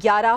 11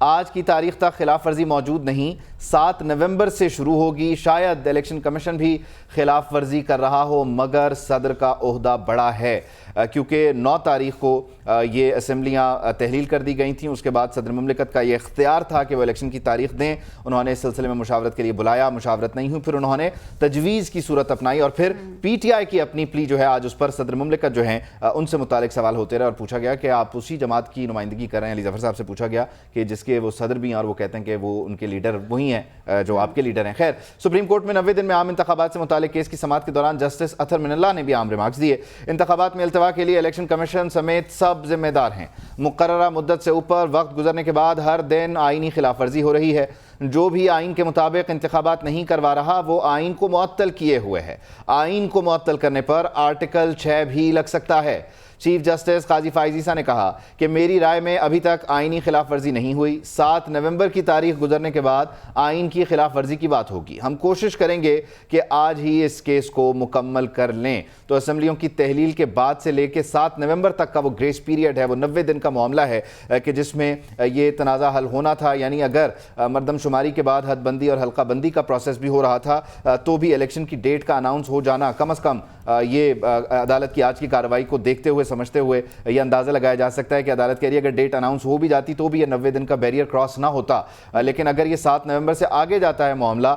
آج کی تاریخ تک خلاف ورزی موجود نہیں، 7 نومبر سے شروع ہوگی. شاید الیکشن کمیشن بھی خلاف ورزی کر رہا ہو، مگر صدر کا عہدہ بڑا ہے کیونکہ 9 تاریخ کو یہ اسمبلیاں تحلیل کر دی گئی تھیں. اس کے بعد صدر مملکت کا یہ اختیار تھا کہ وہ الیکشن کی تاریخ دیں. انہوں نے اس سلسلے میں مشاورت کے لیے بلایا، مشاورت نہیں ہوئی، پھر انہوں نے تجویز کی صورت اپنائی اور پھر پی ٹی آئی کی اپنی پلی جو ہے آج اس پر صدر مملکت جو ہیں ان سے متعلق سوال ہوتے رہے اور پوچھا گیا کہ آپ اسی جماعت کی نمائندگی کر رہے ہیں. علی ظفر صاحب سے پوچھا گیا کہ جس کے وہ صدر بھی ہیں اور وہ کہتے ہیں کہ وہ ان کے لیڈر وہی ہیں جو آپ کے لیڈر ہیں. خیر، سپریم کورٹ میں 90 دن میں عام انتخابات سے متعلق کیس کی سماعت کے دوران جسٹس اطہر من اللہ نے بھی عام ریمارکس دیے. انتخابات میں التوا کے لیے الیکشن کمیشن سمیت سب ذمہ دار ہیں. مقررہ مدت سے اوپر وقت گزرنے کے بعد ہر دن آئینی خلاف ورزی ہو رہی ہے. جو بھی آئین کے مطابق انتخابات نہیں کروا رہا وہ آئین کو معطل کیے ہوئے ہے. آئین کو معطل کرنے پر آرٹیکل 6 بھی لگ سکتا ہے. چیف جسٹس قاضی فائز عیسیٰ نے کہا کہ میری رائے میں ابھی تک آئینی خلاف ورزی نہیں ہوئی. 7 نومبر کی تاریخ گزرنے کے بعد آئین کی خلاف ورزی کی بات ہوگی. ہم کوشش کریں گے کہ آج ہی اس کیس کو مکمل کر لیں. تو اسمبلیوں کی تحلیل کے بعد سے لے کے 7 نومبر تک کا وہ گریس پیریڈ ہے، وہ 90 دن کا معاملہ ہے کہ جس میں یہ تنازع حل ہونا تھا. یعنی اگر مردم شماری کے بعد حد بندی اور حلقہ بندی کا پروسیس بھی ہو رہا تھا تو بھی الیکشن کی ڈیٹ کا اناؤنس ہو جانا کم از کم یہ عدالت کی آج کی کارروائی کو دیکھتے ہوئے سمجھتے ہوئے یہ اندازہ لگایا جا سکتا ہے کہ عدالت کہہ رہی ہے اگر ڈیٹ اناؤنس ہو بھی جاتی تو بھی یہ 90 دن کا بیریئر کراس نہ ہوتا. لیکن اگر یہ 7 نومبر سے آگے جاتا ہے معاملہ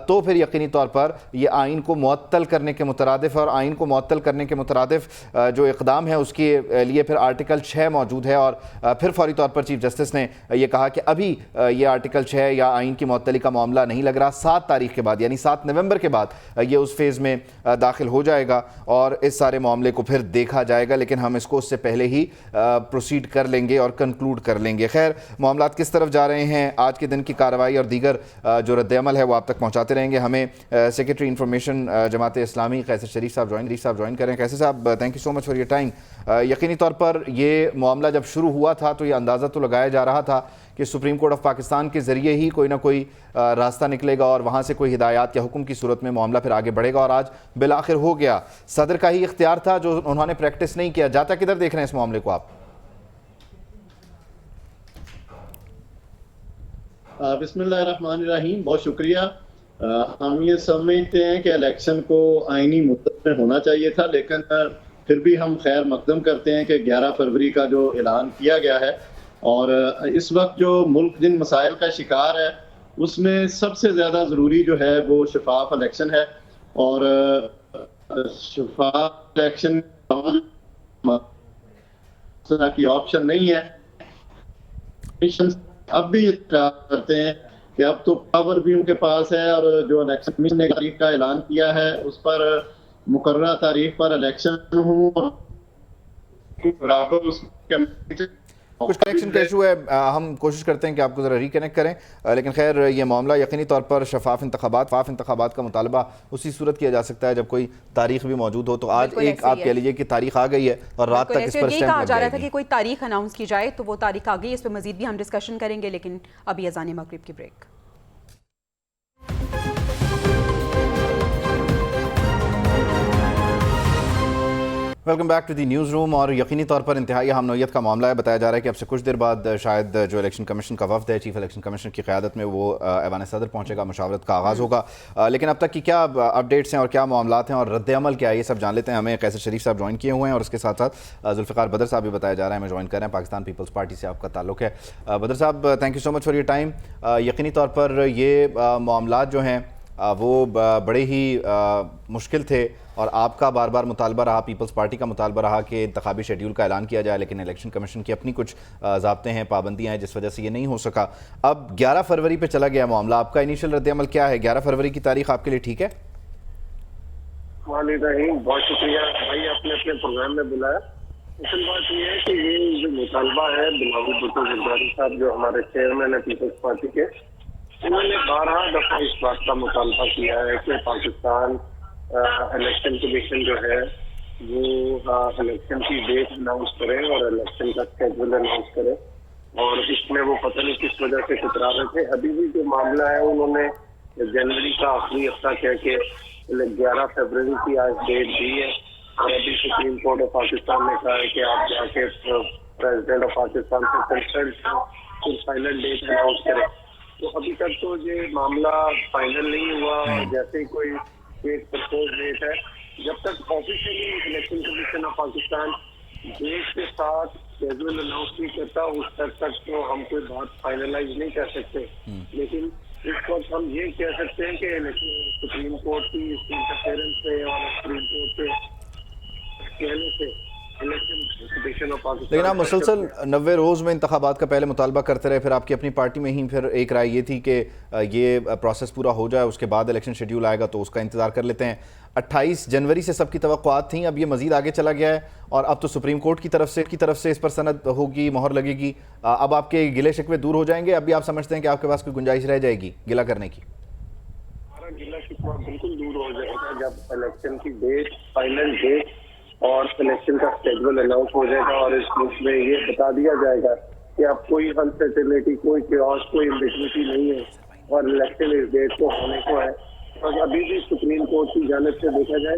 تو پھر یقینی طور پر یہ آئین کو معطل کرنے کے مترادف اور آئین کو معطل کرنے کے مترادف جو اقدام ہے اس کے لیے پھر آرٹیکل 6 موجود ہے. اور پھر فوری طور پر چیف جسٹس نے یہ کہا کہ ابھی یہ آرٹیکل 6 یا آئین کی معطلی کا معاملہ نہیں لگ رہا. 7 تاریخ کے بعد یعنی 7 نومبر کے بعد یہ اس فیز میں داخل ہو جائے گا اور اس سارے معاملے کو پھر دیکھا جائے گا. لیکن ہم اس کو اس سے پہلے ہی پروسیڈ کر لیں گے اور کنکلوڈ کر لیں گے. خیر، معاملات کس طرف جا رہے ہیں، آج کے دن کی کارروائی اور دیگر جو رد عمل ہے وہ آپ تک پہنچاتے رہیں گے. ہمیں سیکریٹری انفارمیشن جماعت اسلامی قیصر شریف صاحب جوائن کریں. قیصر صاحب، thank you so much for your time. یقینی طور پر یہ معاملہ جب شروع ہوا تھا تو یہ اندازہ تو لگایا جا رہا تھا کہ سپریم کورٹ آف پاکستان کے ذریعے ہی کوئی نہ کوئی راستہ نکلے گا اور وہاں سے کوئی ہدایات یا حکم کی صورت میں معاملہ پھر آگے بڑھے گا. اور آج بالآخر ہو گیا. صدر کا ہی اختیار تھا جو انہوں نے پریکٹس نہیں کیا. جاتا کدھر دیکھ رہے ہیں اس معاملے کو آپ؟ بسم اللہ الرحمن الرحیم. بہت شکریہ. ہم یہ سمجھتے ہیں کہ الیکشن کو آئینی مدت میں ہونا چاہیے تھا، لیکن پھر بھی ہم خیر مقدم کرتے ہیں کہ 11 فروری کا جو اعلان کیا گیا ہے اور اس وقت جو ملک جن مسائل کا شکار ہے اس میں سب سے زیادہ ضروری جو ہے وہ شفاف الیکشن ہے. اور شفاف الیکشن کی آپشن نہیں ہے. اب بھی اعتراض کرتے ہیں کہ اب تو پاور بھی ان کے پاس ہے اور جو الیکشن کمیشن نے تاریخ کا اعلان کیا ہے اس پر مقررہ تاریخ پر الیکشن ہوں. کچھ کنیکشن کا ایشو ہے، ہم کوشش کرتے ہیں کہ آپ کو ذرا ریکنیکٹ کریں. لیکن خیر، یہ معاملہ یقینی طور پر شفاف انتخابات کا مطالبہ اسی صورت کیا جا سکتا ہے جب کوئی تاریخ بھی موجود ہو. تو آج ایک آپ کہہ لیجئے کہ تاریخ آ گئی ہے اور رات تک اس پر یہ کہا جا رہا تھا کہ کوئی تاریخ اناؤنس کی جائے تو وہ تاریخ آ گئی. اس پہ مزید بھی ہم ڈسکشن کریں گے، لیکن ابھی اذان مغرب کی break. Welcome back to the news room. اور یقینی طور پر انتہائی اہم نوعیت کا معاملہ ہے. بتایا جا رہا ہے کہ اب سے کچھ دیر بعد شاید جو الیکشن کمیشن کا وفد ہے چیف الیکشن کمیشنر کی قیادت میں وہ ایوان صدر پہنچے گا، مشاورت کا آغاز ہوگا. لیکن اب تک کی کیا اپڈیٹس ہیں اور کیا معاملات ہیں اور رد عمل کیا ہے یہ سب جان لیتے ہیں. ہمیں قیصر شریف صاحب جوائن کیے ہوئے ہیں اور اس کے ساتھ ساتھ ذوالفقار بدر صاحب بھی بتایا جا رہا ہے ہمیں جوائن کر رہے ہیں. پاکستان پیپلز پارٹی سے آپ کا تعلق ہے. بدر صاحب، thank you so much for your time. یقینی طور پر یہ معاملات جو ہیں وہ بڑے ہی مشکل تھے اور آپ کا بار بار مطالبہ رہا، پیپلز پارٹی کا مطالبہ رہا کہ انتخابی شیڈیول کا اعلان کیا جائے، لیکن الیکشن کمیشن کی اپنی کچھ ضابطے ہیں، پابندیاں ہیں جس وجہ سے یہ نہیں ہو سکا. اب 11 فروری پہ چلا گیا معاملہ. آپ کا انیشل رد عمل کیا ہے؟ 11 فروری کی تاریخ آپ کے لیے ٹھیک ہے؟ بہت شکریہ بھائی، آپ نے اپنے پروگرام میں بلایا. اصل بات یہ ہے کہ یہ جو مطالبہ ہے بلاول بھٹو زرداری صاحب جو ہمارے چیئرمین ہیں پیپلز پارٹی کے، انہوں نے 12 دفعہ اس بات کا مطالبہ کیا ہے کہ پاکستان الیکشن کمیشن جو ہے وہ الیکشن کی ڈیٹ اناؤنس کرے اور الیکشن کا اسکیڈول اناؤنس کرے. اور اس میں وہ پتہ نہیں کس وجہ سے کترا رہے تھے. ابھی بھی جو معاملہ ہے انہوں نے جنوری کا آخری ہفتہ کہہ کے 11 فروری کی آج ڈیٹ دی ہے. اور ابھی سپریم کورٹ آف پاکستان نے کہا ہے کہ آپ جا کے پریزیڈنٹ آف پاکستان سے کنسلٹ پھر فائنل ڈیٹ اناؤنس کریں. تو ابھی تک تو یہ معاملہ فائنل نہیں ہوا. جیسے ہی کوئی ایک پرپوز ڈیٹ ہے, جب تک officially election commission of Pakistan date کے ساتھ شیڈول اناؤنس نہیں کرتا, اس تک تو ہم کوئی بات فائنلائز نہیں کر سکتے. لیکن اس وقت ہم یہ کہہ سکتے ہیں کہ سپریم کورٹ کی انٹرفیئرنس سے اور سپریم کورٹ کے کہنے سے لیکن آپ مسلسل 90 روز میں انتخابات کا پہلے مطالبہ کرتے رہے, پھر آپ کی اپنی پارٹی میں ہی پھر ایک رائے یہ تھی کہ یہ پروسیس پورا ہو جائے, اس کے بعد الیکشن شیڈیول آئے گا تو اس کا انتظار کر لیتے ہیں. 28 جنوری سے سب کی توقعات تھیں, اب یہ مزید آگے چلا گیا ہے اور اب تو سپریم کورٹ کی طرف سے اس پر سند ہوگی, مہر لگے گی. اب آپ کے گلے شکوے دور ہو جائیں گے؟ اب بھی آپ سمجھتے ہیں کہ آپ کے پاس کوئی گنجائش رہ جائے گی گلہ کرنے کی؟ ہمارا گلہ شکوہ بالکل دور ہو جائے گا جب الیکشن کی ڈیٹ, فائنل ڈیٹ اور الیکشن کا شیڈول اناؤنس ہو جائے گا اور اس ملک میں یہ بتا دیا جائے گا کہ اب کوئی انسرٹینٹی, کوئی کیوس, کوئی امبیگوٹی نہیں ہے اور الیکشن اس ڈیٹ کو ہونے کو ہے. اور ابھی بھی سپریم کورٹ کی جانب سے دیکھا جائے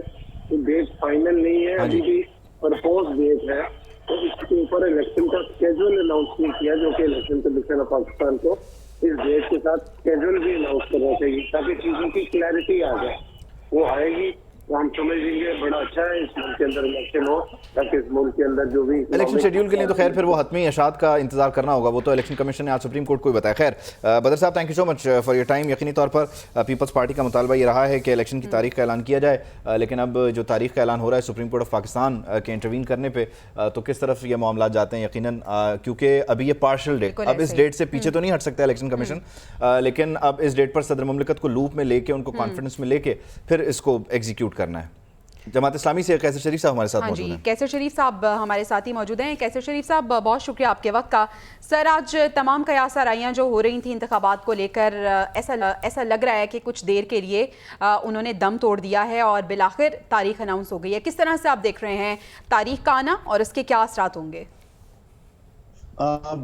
تو ڈیٹ فائنل نہیں ہے, ابھی بھی پرپوز ڈیٹ ہے. تو اس کے اوپر الیکشن کا اسکیڈول اناؤنس نہیں کیا, جو کہ الیکشن کمیشن آف پاکستان کو اس ڈیٹ کے ساتھ اسکیڈول بھی اناؤنس کرنا چاہیے تاکہ چیزوں کی کلیئرٹی آ جائے. وہ آئے گی تو ہم سمجھ لیں گے بڑا اچھا ہے اس ملک کے اندر الیکشن ہو, تاکہ اس ملک کے اندر جو بھی الیکشن شیڈیول کے لیے تو خیر پھر وہ حتمی اشاعت کا انتظار کرنا ہوگا, وہ تو الیکشن کمیشن نے آج سپریم کورٹ کو ہی بتایا. خیر بدر صاحب, thank you so much for your time. یقینی طور پر پیپلز پارٹی کا مطالبہ یہ رہا ہے کہ الیکشن کی تاریخ کا اعلان کیا جائے, لیکن اب جو تاریخ کا اعلان ہو رہا ہے سپریم کورٹ آف پاکستان کے انٹروین کرنے پہ, تو کس طرف یہ معاملات جاتے ہیں یقیناً, کیونکہ ابھی یہ پارشل ڈیٹ, اب اس ڈیٹ سے پیچھے تو نہیں ہٹ سکتا الیکشن کمیشن, لیکن اب اس ڈیٹ پر صدر مملکت کو لوپ میں لے کے, ان کو کانفیڈنس میں لے کے پھر اس کو ایگزیکیوٹ کرنا ہے. جماعت اسلامی سے کیسر شریف صاحب ہمارے ساتھ موجود ہیں. کیسر شریف صاحب ہمارے ساتھ ہی موجود ہیں. کیسر شریف صاحب, بہت شکریہ آپ کے وقت کا. سر, آج تمام قیاس آرائیاں جو ہو رہی تھیں انتخابات کو لے کر, ایسا لگ رہا ہے کہ کچھ دیر کے لیے انہوں نے دم توڑ دیا ہے اور بالآخر تاریخ اناؤنس ہو گئی ہے. کس طرح سے آپ دیکھ رہے ہیں تاریخ کا آنا اور اس کے کیا اثرات ہوں گے؟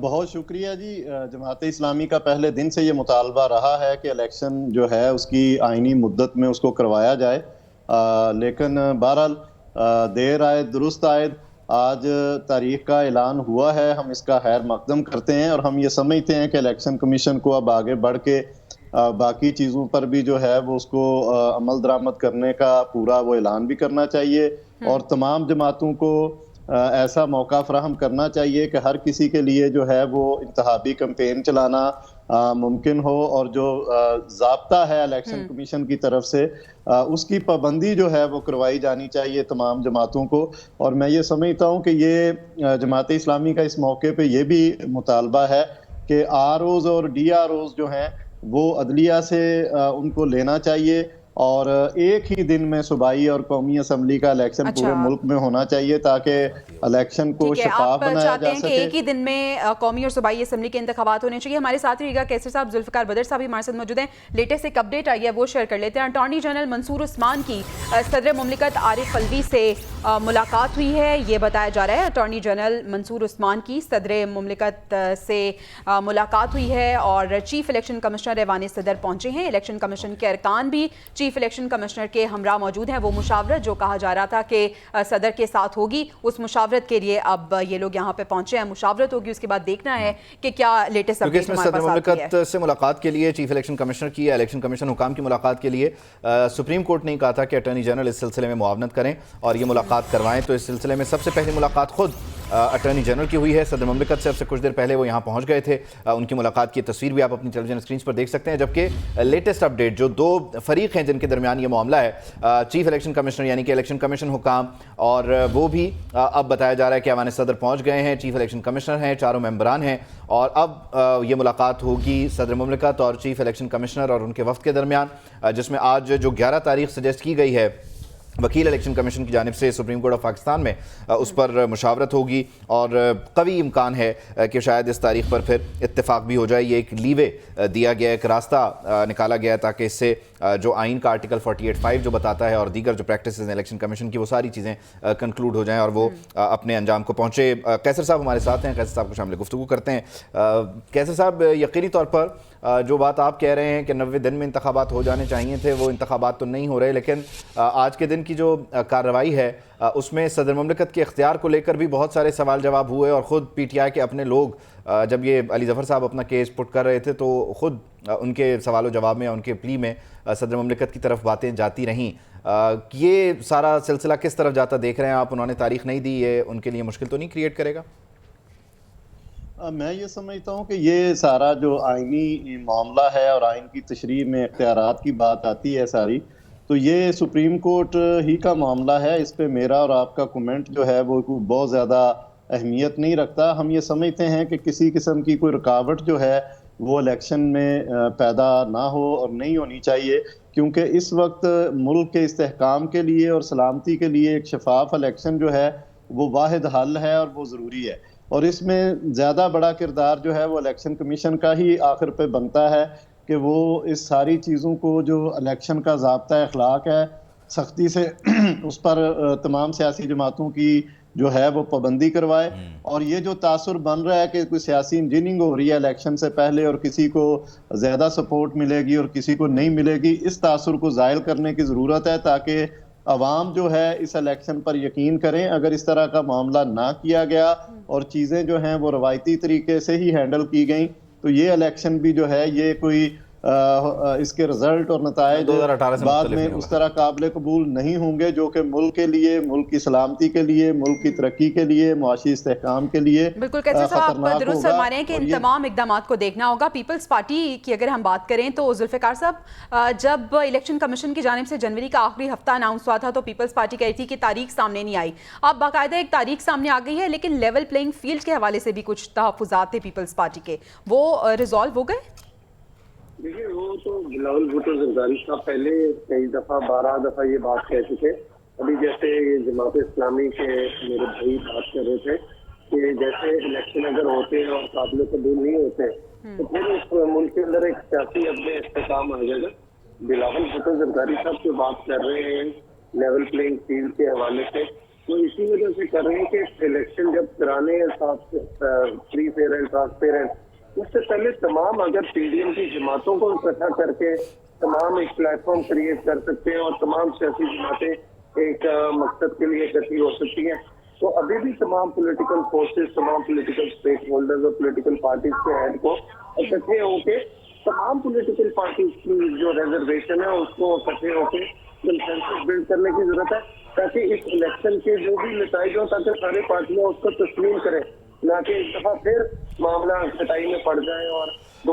بہت شکریہ جی. جماعت اسلامی کا پہلے دن سے یہ مطالبہ رہا ہے کہ الیکشن جو ہے اس کی آئینی مدت میں اس کو کروایا جائے, لیکن بہرحال دیر آئے درست آئے, آج تاریخ کا اعلان ہوا ہے. ہم اس کا خیر مقدم کرتے ہیں اور ہم یہ سمجھتے ہیں کہ الیکشن کمیشن کو اب آگے بڑھ کے باقی چیزوں پر بھی جو ہے وہ اس کو عمل درآمد کرنے کا پورا وہ اعلان بھی کرنا چاہیے, اور تمام جماعتوں کو ایسا موقع فراہم کرنا چاہیے کہ ہر کسی کے لیے جو ہے وہ انتخابی کمپین چلانا ممکن ہو, اور جو ضابطہ ہے الیکشن کمیشن کی طرف سے اس کی پابندی جو ہے وہ کروائی جانی چاہیے تمام جماعتوں کو. اور میں یہ سمجھتا ہوں کہ یہ جماعت اسلامی کا اس موقع پہ یہ بھی مطالبہ ہے کہ ROs اور DROs جو ہیں وہ عدلیہ سے ان کو لینا چاہیے, اور ایک ہی دن میں صوبائی اور قومی اسمبلی کا الیکشن پورے ملک میں ہونا چاہیے تاکہ الیکشن کو شفاف بنایا جا سکے. آپ چاہتے ہیں کہ ایک ہی دن میں قومی اور صوبائی اسمبلی کے انتخابات ہونے چاہیے. ہمارے ساتھ رہیے گا کیسر صاحب, ذوالفقار بدر صاحب ہمارے ساتھ موجود ہیں. لیٹسٹ ایک اپڈیٹ آئی ہے وہ شیئر کر لیتے ہیں. اٹارنی جنرل منصور عثمان کی صدر مملکت عارف الوی سے ملاقات ہوئی ہے. یہ بتایا جا رہا ہے اٹارنی جنرل منصور عثمان کی صدر مملکت سے ملاقات ہوئی ہے اور چیف الیکشن کمشنر ایوان صدر پہنچے ہیں. الیکشن کمیشن کے ارکان بھی چیف الیکشن کمشنر کے ہمراہ موجود ہیں. وہ مشاورت جو کہا جا رہا تھا کہ صدر کے ساتھ ہوگی, اس مشاورت کے لیے اب یہ لوگ یہاں پہ پہنچے ہیں. مشاورت ہوگی, اس کے بعد دیکھنا ہے کہ کیا لیٹسٹ اپڈیٹ ہمارے پاس آتی ہے. صدر مملکت سے ملاقات کے لیے چیف الیکشن کمشنر کی, الیکشن کمیشن حکام کی ملاقات کے لیے سپریم کورٹ نے کہا تھا کہ اٹارنی جنرل اس سلسلے میں معاونت کریں اور یہ ملاقات کروائیں. تو اس سلسلے میں سب سے پہلی ملاقات خود اٹارنی جنرل کی ہوئی ہے صدر مملکت سے. اب سے کچھ دیر پہلے وہ یہاں پہنچ گئے تھے. ان کی ملاقات کی تصویر بھی آپ اپنی ٹیلی ویژن اسکرینز پر دیکھ سکتے ہیں. جبکہ لیٹسٹ اپڈیٹ جو دو فریق ہیں جن کے درمیان یہ معاملہ ہے, چیف الیکشن کمشنر یعنی کہ الیکشن کمیشن حکام, اور وہ بھی اب بتایا جا رہا ہے کہ ایوان صدر پہنچ گئے ہیں, چیف الیکشن کمشنر ہیں, چاروں ممبران ہیں, اور اب یہ ملاقات ہوگی صدر مملکت اور چیف الیکشن کمشنر اور ان کے وفد کے درمیان, جس میں آج جو 11 تاریخ سجیسٹ کی گئی ہے وکیل الیکشن کمیشن کی جانب سے سپریم کورٹ آف پاکستان میں, اس پر مشاورت ہوگی اور قوی امکان ہے کہ شاید اس تاریخ پر پھر اتفاق بھی ہو جائے. یہ ایک لیوے دیا گیا, ایک راستہ نکالا گیا تاکہ اس سے جو آئین کا آرٹیکل 48(5) جو بتاتا ہے اور دیگر جو پریکٹسز ہیں الیکشن کمیشن کی, وہ ساری چیزیں کنکلوڈ ہو جائیں اور وہ اپنے انجام کو پہنچے. کیسر صاحب ہمارے ساتھ ہیں, کیسر صاحب کو شامل گفتگو کرتے ہیں. کیسر صاحب, یقینی طور پر جو بات آپ کہہ رہے ہیں کہ 90 دن میں انتخابات ہو جانے چاہیے تھے, وہ انتخابات تو نہیں ہو رہے, لیکن آج کے دن کی جو کارروائی ہے اس میں صدر مملکت کے اختیار کو لے کر بھی بہت سارے سوال جواب ہوئے، اور خود پی ٹی آئی کے اپنے لوگ جب یہ علی ظفر صاحب اپنا کیس پٹ کر رہے تھے تو خود ان کے سوال و جواب میں، ان کے پلی میں صدر مملکت کی طرف باتیں جاتی رہیں. یہ سارا سلسلہ کس طرف جاتا دیکھ رہے ہیں آپ؟ انہوں نے تاریخ نہیں دی، یہ ان کے لیے مشکل تو نہیں کریٹ کرے گا؟ میں یہ سمجھتا ہوں کہ یہ سارا جو آئینی معاملہ ہے اور آئین کی تشریح میں اختیارات کی بات آتی ہے ساری، تو یہ سپریم کورٹ ہی کا معاملہ ہے. اس پہ میرا اور آپ کا کومنٹ جو ہے وہ بہت زیادہ اہمیت نہیں رکھتا. ہم یہ سمجھتے ہیں کہ کسی قسم کی کوئی رکاوٹ جو ہے وہ الیکشن میں پیدا نہ ہو اور نہیں ہونی چاہیے، کیونکہ اس وقت ملک کے استحکام کے لیے اور سلامتی کے لیے ایک شفاف الیکشن جو ہے وہ واحد حل ہے اور وہ ضروری ہے. اور اس میں زیادہ بڑا کردار جو ہے وہ الیکشن کمیشن کا ہی آخر پہ بنتا ہے کہ وہ اس ساری چیزوں کو جو الیکشن کا ضابطہ اخلاق ہے سختی سے اس پر تمام سیاسی جماعتوں کی جو ہے وہ پابندی کروائے. اور یہ جو تاثر بن رہا ہے کہ کوئی سیاسی انجینئرنگ ہو رہی ہے الیکشن سے پہلے اور کسی کو زیادہ سپورٹ ملے گی اور کسی کو نہیں ملے گی، اس تاثر کو زائل کرنے کی ضرورت ہے تاکہ عوام جو ہے اس الیکشن پر یقین کریں. اگر اس طرح کا معاملہ نہ کیا گیا اور چیزیں جو ہیں وہ روایتی طریقے سے ہی ہینڈل کی گئیں تو یہ الیکشن بھی جو ہے یہ کوئی اس کے رزلٹ اور نتائج بعد میں اس طرح قابل قبول نہیں ہوں گے جو کہ ملک کے لیے، ملک کی سلامتی کے لیے، ملک کی ترقی کے لیے، معاشی استحکام کے لیے بالکل. کیسے صاحب آپ درست فرما رہے ہیں کہ ان تمام اقدامات کو دیکھنا ہوگا. پیپلز پارٹی کی اگر ہم بات کریں تو ذوالفقار صاحب، جب الیکشن کمیشن کی جانب سے جنوری کا آخری ہفتہ اناؤنس ہوا تھا تو پیپلز پارٹی کہی تھی کہ تاریخ سامنے نہیں آئی. اب باقاعدہ ایک تاریخ سامنے آ گئی ہے، لیکن لیول پلینگ فیلڈ کے حوالے سے بھی کچھ تحفظات تھے پیپلز پارٹی کے، وہ ریزالو ہو گئے؟ دیکھیے وہ تو بلاول بھٹو زرداری صاحب پہلے کئی دفعہ 12 دفعہ یہ بات کہہ چکے. ابھی جیسے یہ جماعت اسلامی کے میرے بھائی بات کر رہے تھے کہ جیسے الیکشن اگر ہوتے ہیں اور قابل قبول نہیں ہوتے تو پھر اس ملک کے اندر ایک سیاسی اپنے استحکام آ جائے گا. بلاول بھٹو زرداری صاحب جو بات کر رہے ہیں لیول پلینگ فیلڈ کے حوالے سے، وہ اسی وجہ سے کر رہے ہیں کہ الیکشن جب کرانے فری فیئر اینڈ ٹرانسپیرنٹ، اس سے پہلے تمام اگر پی ڈی ایم کی جماعتوں کو اکٹھا کر کے تمام ایک پلیٹ فارم کریٹ کر سکتے ہیں اور تمام سیاسی جماعتیں ایک مقصد کے لیے اکٹھی ہو سکتی ہیں، تو ابھی بھی تمام پولیٹیکل فورسز، تمام پولیٹیکل اسٹیک ہولڈرز اور پولیٹیکل پارٹیز کے ہیڈ کو اکٹھے ہو کے تمام پولیٹیکل پارٹیز کی جو ریزرویشن ہے اس کو اکٹھے ہو کے کنسنسس بلڈ کرنے کی ضرورت ہے تاکہ اس الیکشن کے جو بھی نتائج ہوں تاکہ سارے پارٹیاں اس کو تسلیم کریں، نہ کہ ایک دفعہ پھر معاملہ کھٹائی میں پڑ جائے. اور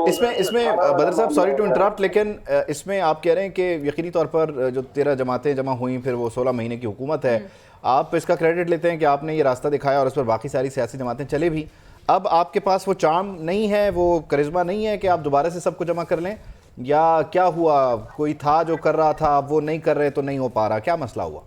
اس میں بدر صاحب سوری ٹو انٹرپٹ، لیکن اس میں آپ کہہ رہے ہیں کہ یقینی طور پر جو 13 جماعتیں جمع ہوئیں پھر وہ 16 مہینے کی حکومت ہے، آپ اس کا کریڈٹ لیتے ہیں کہ آپ نے یہ راستہ دکھایا اور اس پر باقی ساری سیاسی جماعتیں چلے بھی. اب آپ کے پاس وہ چارم نہیں ہے، وہ کرزمہ نہیں ہے کہ آپ دوبارہ سے سب کو جمع کر لیں، یا کیا ہوا؟ کوئی تھا جو کر رہا تھا، اب وہ نہیں کر رہے تو نہیں ہو پا رہا، کیا مسئلہ ہوا؟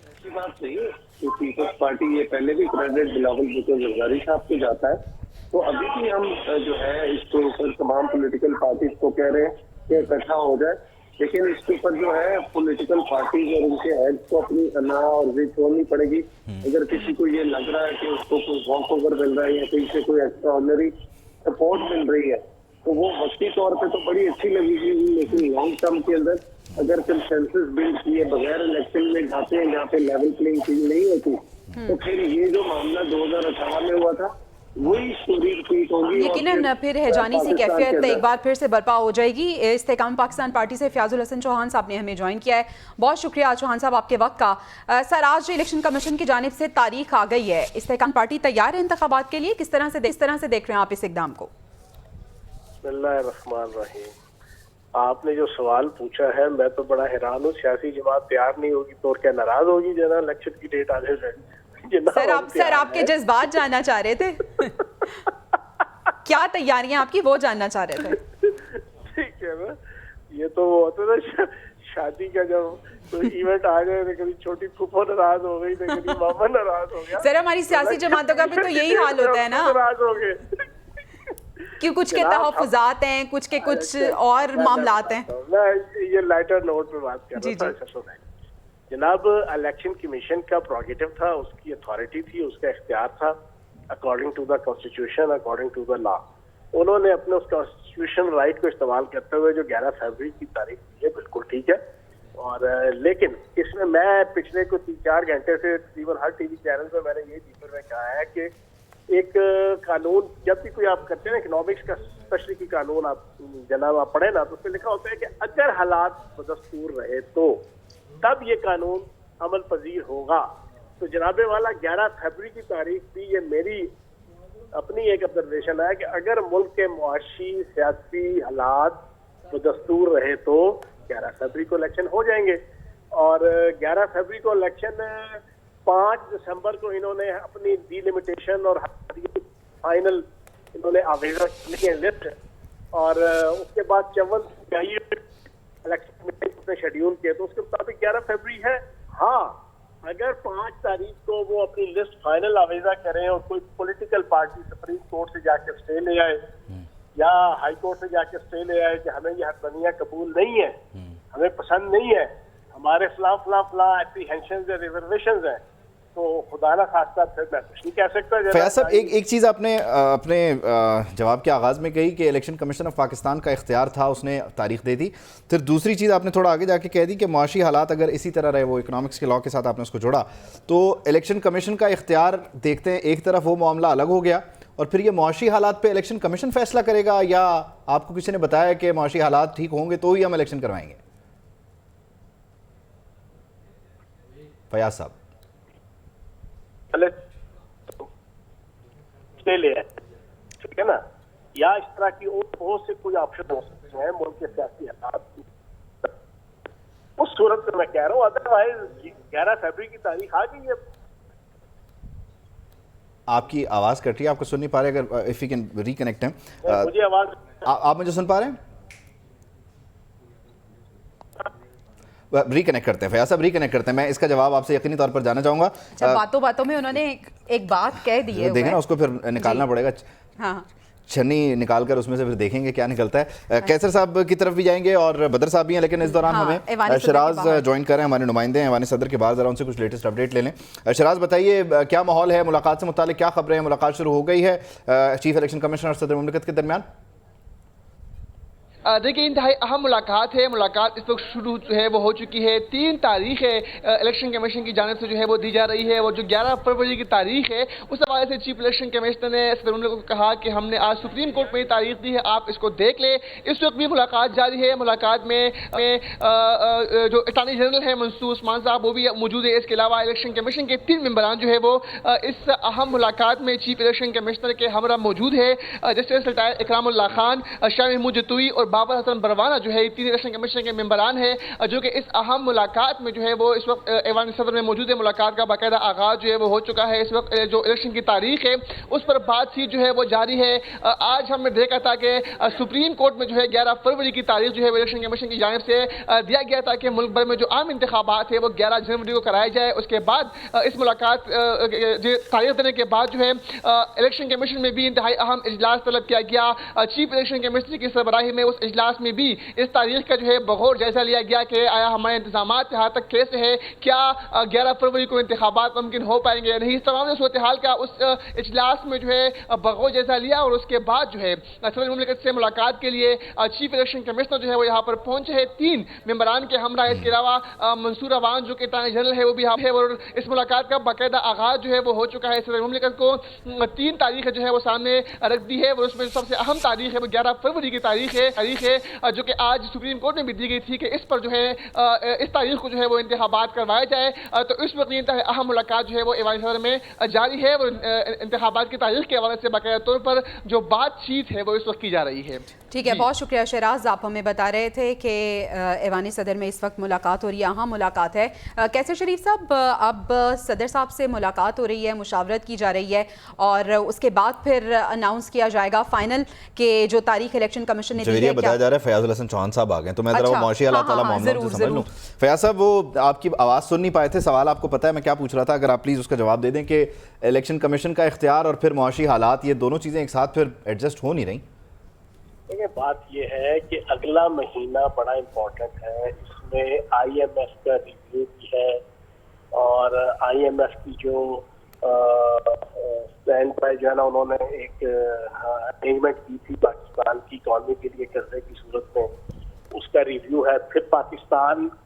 ایسی بات نہیں ہے کہ پیپلز پارٹی یہ پہلے بھی کریڈٹ بلاول بھٹو زرداری صاحب کو جاتا ہے، تو ابھی بھی ہم جو ہے اس کے اوپر تمام پولیٹیکل پارٹیز کو کہہ رہے ہیں کہ اکٹھا ہو جائے، لیکن اس کے اوپر جو ہے پولیٹیکل پارٹیز اور ان کے ہیڈ کو اپنی انا اور ضد چھوڑنی پڑے گی. اگر کسی کو یہ لگ رہا ہے کہ اس کو کوئی واک اوور مل رہا ہے یا کہیں سے کوئی ایکسٹرا آرڈنری سپورٹ مل رہی ہے تو وہ وقتی طور پہ تو بڑی اچھی لگے گی، لیکن لانگ ٹرم کے اندر اگر کنسنسس بلڈ کیے بغیر الیکشن میں جاتے ہیں جہاں پہ لیول پلینگ فیلڈ نہیں ہوتی تو پھر یہ جو معاملہ 2018 میں ہوا تھا وہی اسٹوری ریپیٹ ہوگی. یقیناً پھر ہیجانی سی کیفیت ایک بار پھر سے برپا ہو جائے گی. استحکام پاکستان پارٹی سے فیاض الحسن چوہان صاحب نے ہمیں جوائن کیا ہے. بہت شکریہ چوہان صاحب آپ کے وقت کا. سر، آج الیکشن کمیشن کی جانب سے تاریخ آ گئی ہے، استحکام پارٹی تیار ہے انتخابات کے لیے؟ کس طرح سے دیکھ رہے ہیں آپ اس اقدام کو؟ بسم اللہ الرحمن الرحیم. آپ نے جو سوال پوچھا ہے میں تو بڑا حیران ہوں. سیاسی جماعت تیار نہیں ہوگی تو کیا ناراض ہوگی جناب الیکشن کی ڈیٹ آنے سے؟ سر آپ کے جذبات جاننا چاہ رہے تھے، کیا تیاریاں آپ کی وہ جاننا چاہ رہے تھے. ٹھیک ہے نا، یہ تو وہ ہوتا نا شادی کا جب کوئی ایونٹ آ جائے تو کبھی چھوٹی پھوپھو ناراض ہو گئی تو کبھی ماما ناراض ہو گیا. سر ہماری سیاسی جماعتوں کا بھی تو یہی حال ہوتا ہے نا، ناراض ہو گئے کہ کچھ کے تحفظات ہیں، کچھ کے کچھ اور معاملات ہیں. میں یہ لائٹر نوٹ پہ بات کر رہا تھا. جناب، الیکشن کمیشن کا پروگیٹو تھا، اس کی اتھارٹی تھی، اس کا اختیار تھا according to the constitution, according to the law. انہوں نے اپنے اس کانسٹیٹیوشن رائٹ کو استعمال کرتے ہوئے جو 11 فروری کی تاریخ دی ہے بالکل ٹھیک ہے. اور لیکن اس میں پچھلے کو 3-4 گھنٹے سے تقریباً ہر ٹی وی چینل پہ میں نے یہ ذکر میں کہا ہے کہ ایک قانون جب بھی کوئی آپ کرتے ہیں نا اکنامکس کا تشریحی قانون آپ جناب آپ پڑھیں نا تو اس میں لکھا ہوتا ہے کہ اگر حالات بدستور رہے تو تب یہ قانون عمل پذیر ہوگا. تو جناب والا 11 فروری کی تاریخ بھی یہ میری اپنی ایک آبزرویشن ہے کہ اگر ملک کے معاشی سیاسی حالات بدستور رہے تو 11 فروری کو الیکشن ہو جائیں گے. اور 11 فروری کو الیکشن 5 دسمبر کو انہوں نے اپنی ڈی لمیٹیشن اور فائنل انہوں نے آویزہ کی ہے لسٹ, اور اس کے بعد 54 الیکشن میں شیڈیول کیے تو اس کے مطابق 11 فروری ہے. ہاں اگر 5 تاریخ کو وہ اپنی لسٹ فائنل آویزہ کریں اور کوئی پولیٹیکل پارٹی سپریم کورٹ سے جا کے اسٹے لے آئے یا ہائی کورٹ سے جا کے اسٹے لے آئے کہ ہمیں یہ حقانیہ قبول نہیں ہے, ہمیں پسند نہیں ہے, ہمارے فلاں اپریہینشنز یا ریزرویشنز ہیں, تو خدا نہ خواستہ پھر میں کچھ نہیں کہہ سکتا. فیاض صاحب ایک چیز آپ نے اپنے جواب کے آغاز میں کہی کہ الیکشن کمیشن آف پاکستان کا اختیار تھا, اس نے تاریخ دے دی. پھر دوسری چیز آپ نے تھوڑا آگے جا کے کہہ دی کہ معاشی حالات اگر اسی طرح رہے, وہ اکنامکس کے لاء کے ساتھ آپ نے اس کو جوڑا, تو الیکشن کمیشن کا اختیار دیکھتے ہیں ایک طرف وہ معاملہ الگ ہو گیا, اور پھر یہ معاشی حالات پہ الیکشن کمیشن فیصلہ کرے گا, یا آپ کو کسی نے بتایا کہ معاشی حالات ٹھیک ہوں گے تو ہی ہم الیکشن کروائیں گے؟ فیاض صاحب ٹھیک ہے نا, یا اس طرح کی بہت سے کوئی آپشن ہو سکتے ہیں ملک کے سیاسی حالات, اس صورت میں کہہ رہا ہوں. ادروائز 11 فروری کی تاریخ آ گئی ہے. آپ کی آواز کٹ رہی ہے, آپ کو سن نہیں پا رہے, اگر اف یو کین ریکنیکٹ ہیں. مجھے آواز آپ مجھے سن پا رہے ہیں؟ ریکنیکٹ کرتے ہیں فیاض صاحب, ریکنیکٹ کرتے ہیں. میں اس کا جواب آپ سے یقینی طور پر جانا چاہوں گا. باتوں باتوں میں انہوں نے ایک بات کہہ دی ہے, دیکھیں نا اس کو پھر نکالنا پڑے گا, ہاں چھنی نکال کر اس میں سے پھر دیکھیں گے کیا نکلتا ہے. کیسر صاحب کی طرف بھی جائیں گے اور بدر صاحب بھی ہیں, لیکن اس دوران ہمیں شراز جوائن کر رہے ہیں, ہمارے نمائندے ہیں ایوان صدر کے باہر, ذرا ان سے کچھ لیٹسٹ اپڈیٹ لے لیں. شراز بتائیے کیا ماحول ہے, ملاقات سے متعلق کیا خبریں ہیں؟ ملاقات شروع ہو گئی ہے چیف الیکشن کمیشنر اور صدر مملکت کے درمیان؟ دیکھیں انتہائی اہم ملاقات ہے. ملاقات اس وقت شروع جو ہے وہ ہو چکی ہے. 3 تاریخ ہے الیکشن کمیشن کی جانب سے جو ہے وہ دی جا رہی ہے. وہ جو 11 فروری کی تاریخ ہے اس حوالے سے چیف الیکشن کمیشنر نے صدر مملکت کو کہا کہ ہم نے آج سپریم کورٹ میں یہ تاریخ دی ہے, آپ اس کو دیکھ لیں. اس وقت بھی ملاقات جاری ہے. ملاقات میں جو اٹارنی جنرل ہے منصور عثمان صاحب وہ بھی موجود ہے. اس کے علاوہ الیکشن کمیشن کے 3 ممبران جو ہے وہ اس اہم ملاقات میں چیف الیکشن کمشنر کے ہمراہ موجود ہے. جسٹس ریٹائر اکرام اللہ خان, شاہ محمود جتوئی اور بابر حسن بروانہ جو ہے 3 الیکشن کمیشن کے ممبران ہیں, جو کہ اس اہم ملاقات میں جو ہے وہ اس وقت ایوان صدر میں موجود ہے. ملاقات کا باقاعدہ آغاز جو ہے وہ ہو چکا ہے. اس وقت جو الیکشن کی تاریخ ہے اس پر بات چیت جو ہے وہ جاری ہے. آج ہم نے دیکھا تھا کہ سپریم کورٹ میں جو ہے 11 فروری کی تاریخ جو ہے الیکشن کمیشن کی جانب سے دیا گیا تھا کہ ملک بھر میں جو عام انتخابات ہے وہ 11 جنوری کو کرائے جائے. اس کے بعد اس ملاقات تاریخ دینے کے بعد جو ہے الیکشن کمیشن میں بھی انتہائی اہم اجلاس طلب کیا گیا. چیف الیکشن کمشنر کی سربراہی میں اس اجلاس میں بھی اس تاریخ کا جو ہے بغور جائزہ لیا گیا کہ آیا ہمارے انتظامات یہاں تک کیسے ہے, کیا 11 فروری کو انتخابات ممکن ہو پائیں گے یا نہیں. اس تمام صورتحال کا اس اجلاس میں جو ہے بغور جائزہ لیا. اور اس کے بعد جو ہے صدر مملکت سے ملاقات کے لیے چیف الیکشن کمشنر جو ہے وہ یہاں پر پہنچے ہیں 3 ممبران کے ہمراہ. اس کے علاوہ منصور عوان جو کہ اٹارنی جنرل ہے وہ بھی ہے. اور اس ملاقات کا باقاعدہ آغاز جو ہے وہ ہو چکا ہے. صدر مملکت کو 3 تاریخ جو ہے وہ سامنے رکھ دی ہے, اور اس میں سب سے اہم تاریخ ہے وہ 11 فروری کی تاریخ ہے جو کہ آج سپریم کورٹ میں بھی دی گئی تھی کہ اس پر جو ہے اس تاریخ کو جو ہے وہ انتخابات کروائے جائے. تو اس وقت یہ اہم ملاقات جو ہے وہ ایوان صدر میں جاری ہے. اور انتخابات کی تاریخ کے حوالے سے باقاعدہ طور پر جو بات چیت ہے وہ اس وقت کی جا رہی ہے. ٹھیک ہے, بہت شکریہ شراز. آپ ہمیں بتا رہے تھے کہ ایوانی صدر میں اس وقت ملاقات ہو رہی ہے, اہم ملاقات ہے. کیسر شریف صاحب, اب صدر صاحب سے ملاقات ہو رہی ہے, مشاورت کی جا رہی ہے, اور اس کے بعد پھر اناؤنس کیا جائے گا فائنل کہ جو تاریخ الیکشن کمیشن نے دی ہے. بتایا جا رہا ہے فیاض الحسن چوہان صاحب آ گئے, تو میں ذرا وہ معاشی حالات والا معاملہ سے سمجھ لوں. فیاض صاحب وہ آپ کی آواز سن نہیں پائے تھے, سوال آپ کو پتہ ہے میں کیا پوچھ رہا تھا, اگر آپ پلیز اس کا جواب دے دیں کہ الیکشن کمیشن کا اختیار اور پھر معاشی حالات, یہ دونوں چیزیں ایک ساتھ پھر ایڈجسٹ ہو نہیں رہی. دیکھیں بات یہ ہے کہ اگلا مہینہ بڑا امپورٹنٹ ہے. اس میں آئی ایم ایف کا ریویو بھی ہے, اور آئی ایم ایف کی جو اسٹینڈ بائی جو ہے نا انہوں نے ایک ارینجمنٹ کی تھی پاکستان کی اکانومی کے لیے قرضے کی صورت میں, اس کا ریویو ہے. پھر پاکستان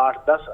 8-10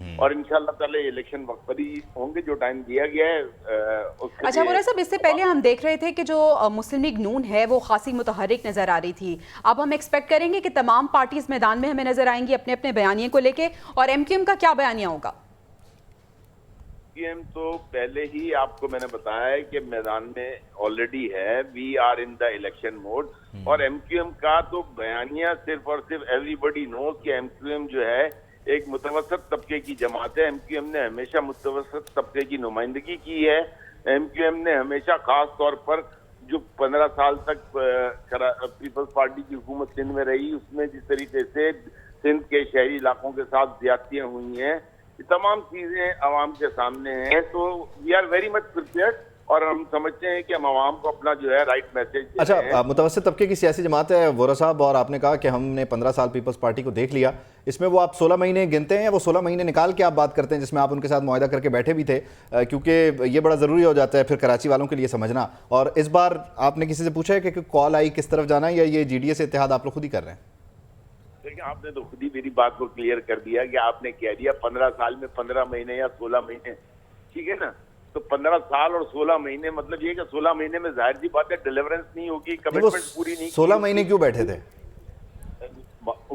اور انشاءاللہ تعالی الیکشن وقت پر ہی ہوں گے جو ٹائم دیا گیا ہے. اچھا مولوی صاحب، اس سے پہلے ہم دیکھ رہے تھے کہ جو مسلم لیگ نون ہے وہ خاصی متحرک نظر آ رہی تھی. اب ہم ایکسپیکٹ کریں گے کہ تمام پارٹیز میدان میں ہمیں نظر آئیں گی اپنے اپنے بیانیے کو لے کے، اور ایم کیو ایم کا کیا بیانیہ ہوگا؟ ایم تو پہلے ہی آپ کو میں نے بتایا ہے کہ میدان میں آلریڈی ہے. We are in the election mode. اور ایم کیو ایم کا تو بیانیہ صرف اور صرف ایوری بڈی نوز کہ ایم کیو ایم جو ہے ایک متوسط طبقے کی جماعت ہے. ایم کیو ایم نے ہمیشہ متوسط طبقے کی نمائندگی کی ہے. ایم کیو ایم نے ہمیشہ خاص طور پر جو 15 سال تک پیپلز پارٹی کی حکومت سندھ میں رہی، اس میں جس طریقے سے سندھ کے شہری علاقوں کے ساتھ زیادتیاں ہوئی ہیں، یہ تمام چیزیں عوام کے سامنے ہیں. تو we are very much prepared اور ہم سمجھتے ہیں کہ ہم عوام کو اپنا جو ہے رائٹ میسج. اچھا، متوسط طبقے کی سیاسی جماعت ہے وورا صاحب، اور آپ نے کہا کہ ہم نے 15 سال پیپلز پارٹی کو دیکھ لیا. اس میں وہ آپ 16 مہینے گنتے ہیں یا وہ 16 مہینے نکال کے آپ بات کرتے ہیں جس میں آپ ان کے ساتھ معاہدہ کر کے بیٹھے بھی تھے؟ کیونکہ یہ بڑا ضروری ہو جاتا ہے پھر کراچی والوں کے لیے سمجھنا. اور اس بار آپ نے کسی سے پوچھا ہے کہ کال آئی کس طرف جانا ہے، یا یہ جی ڈی اے سے اتحاد آپ لوگ خود ہی کر رہے ہیں؟ دیکھیں، آپ نے تو خود ہی میری بات کو کلیئر کر دیا کہ آپ نے کہہ دیا 15 سال میں 15 مہینے یا 16 مہینے. ٹھیک ہے نا؟ تو 15 سال اور 16 مہینے مطلب یہ کہ 16 مہینے میں ظاہر سی بات ہے ڈیلیورنس نہیں ہوگی، کمٹمنٹ پوری نہیں. 16 مہینے کیوں بیٹھے تھے؟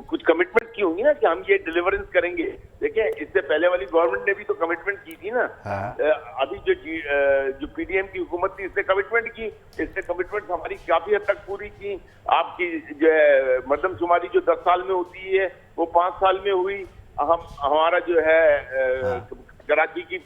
کچھ کمٹمنٹ کی ہوں گی نا کہ ہم یہ ڈیلیورنس کریں گے. دیکھیں، اس سے پہلے والی گورنمنٹ نے بھی تو کمٹمنٹ کی تھی نا. ابھی جو پی ڈی ایم کی حکومت تھی اس نے کمٹمنٹ کی. اس نے کمٹمنٹ ہماری کافی حد تک پوری کی. آپ کی جو ہے مردم شماری جو 10 سال میں ہوتی ہے وہ 5 سال میں ہوئی. ہمارا جو ہے کراچی کی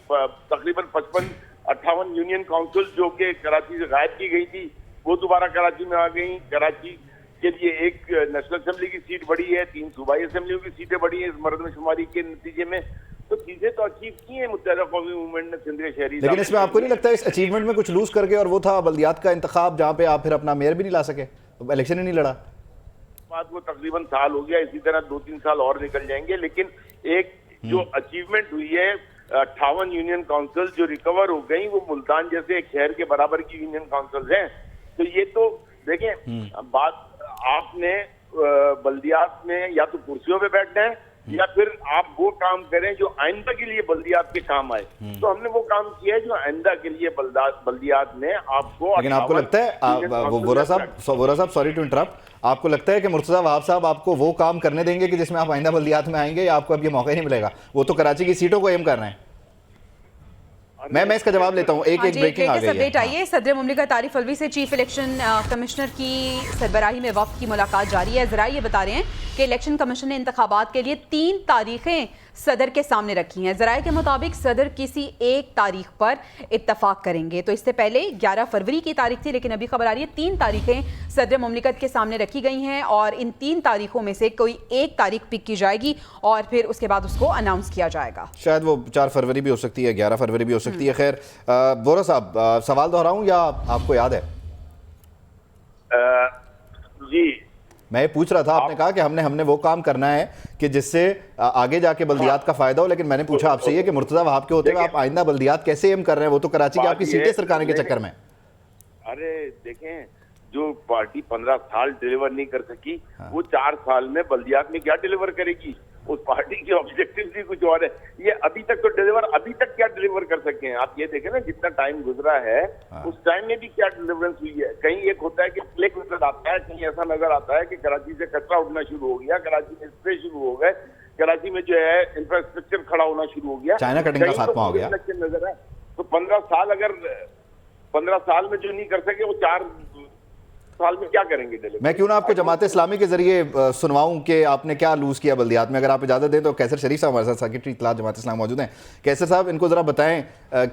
تقریباً 55-58 یونین کاؤنسل جو کہ کراچی سے غائب کی گئی تھی وہ دوبارہ کراچی میں آ گئی. کراچی کے لیے ایک نیشنل اسمبلی کی سیٹ بڑی ہے، 3 صوبائی اسمبلیوں کی سیٹیں بڑی ہیں اس مردم شماری کے نتیجے میں. تو چیزیں تو اچیو کی ہیں متحدہ قومی موومنٹ نے سندھ کے شہری. لیکن اس میں آپ کو نہیں لگتا اس اچیومنٹ میں کچھ لوز کر گئے، اور وہ تھا بلدیات کا انتخاب جہاں پہ آپ پھر اپنا میئر بھی نہیں لا سکے، الیکشن ہی نہیں لڑا؟ بات کو تقریباً سال ہو گیا، اسی طرح 2-3 سال اور نکل جائیں گے. لیکن ایک جو اچیومنٹ ہوئی ہے 58 یونین کاؤنسل جو ریکور ہو گئی، وہ ملتان جیسے ایک شہر کے برابر کی یونین کاؤنسل ہیں. تو یہ تو دیکھیں بات آپ نے بلدیات میں یا تو کرسیوں پہ بیٹھنا ہے یا پھر آپ وہ کام کریں جو آئندہ کے لیے بلدیات کے کام آئے. تو ہم نے وہ کام کیا ہے جو آئندہ کے لیے بلدیات میں آپ کو. لیکن آپ کو لگتا ہے وورا صاحب سوری ٹو انٹرپٹ، آپ کو لگتا ہے کہ مرتضیٰ وہاب صاحب آپ کو وہ کام کرنے دیں گے کہ جس میں آپ آئندہ بلدیات میں آئیں گے، یا آپ کو اب یہ موقع ہی نہیں ملے گا؟ وہ تو کراچی کی سیٹوں کو ایم کر رہے ہیں. میں اس کا جواب لیتا ہوں. ایک بریکنگ آ گئی ہے. آئیے، صدر مملکت عارف علوی سے چیف الیکشن کمشنر کی سربراہی میں وفد کی ملاقات جاری ہے. ذرا یہ بتا رہے ہیں کہ الیکشن کمیشن نے انتخابات کے لیے 3 تاریخیں صدر کے سامنے رکھی ہیں. ذرائع کے مطابق صدر کسی ایک تاریخ پر اتفاق کریں گے. تو اس سے پہلے 11 فروری کی تاریخ تھی، لیکن ابھی خبر آ رہی ہے 3 تاریخیں صدر مملکت کے سامنے رکھی گئی ہیں، اور ان 3 تاریخوں میں سے کوئی ایک تاریخ پک کی جائے گی اور پھر اس کے بعد اس کو اناؤنس کیا جائے گا. شاید وہ 4 فروری بھی ہو سکتی ہے، 11 فروری بھی ہو سکتی ہے. خیر وورا صاحب، سوال دہراؤں یا آپ کو یاد ہے؟ جی میں یہ پوچھ رہا تھا، آپ نے کہا کہ ہم نے وہ کام کرنا ہے کہ جس سے آگے جا کے بلدیات کا فائدہ ہو، لیکن میں نے پوچھا آپ سے یہ کہ مرتضیٰ وہاب کے ہوتے ہوئے آپ آئندہ بلدیات کیسے ایم کر رہے ہیں؟ وہ تو کراچی کی آپ کی سیٹیں سرکانے کے چکر میں. ارے دیکھیں، جو پارٹی 15 سال ڈیلیور نہیں کر سکی وہ 4 سال میں بلدیات میں کیا ڈیلیور کرے گی؟ اس پارٹی کے آبجیکٹیو بھی کچھ اور ہے. یہ ابھی تک کیا ڈیلیور کر سکتے ہیں؟ آپ یہ دیکھیں نا جتنا ٹائم گزرا ہے اس ٹائم میں بھی کیا ڈیلیورنس ہوئی ہے. کہیں ایک ہوتا ہے کہ کلک نظر آتا ہے، کہیں ایسا نظر آتا ہے کہ کراچی سے کچرا اٹھنا شروع ہو گیا، کراچی میں اسپرے شروع ہو گئے، کراچی میں جو ہے انفراسٹرکچر کھڑا ہونا شروع ہو گیا، چائنا کٹنگ کا خاتمہ ہو گیا. نظر ہے تو 15 سال میں جو نہیں کر سکے وہ 4 سال میں کیا کریں گے؟ میں کیوں نہ آپ کو جماعت اسلامی کے ذریعے سنواؤں کہ آپ نے کیا لوز کیا بلدیات میں. اگر آپ اجازت دیں تو کیسر شریف صاحب ہمارے ساتھ سیکرٹری اطلاع جماعت اسلامی موجود ہیں. کیسر صاحب، ان کو ذرا بتائیں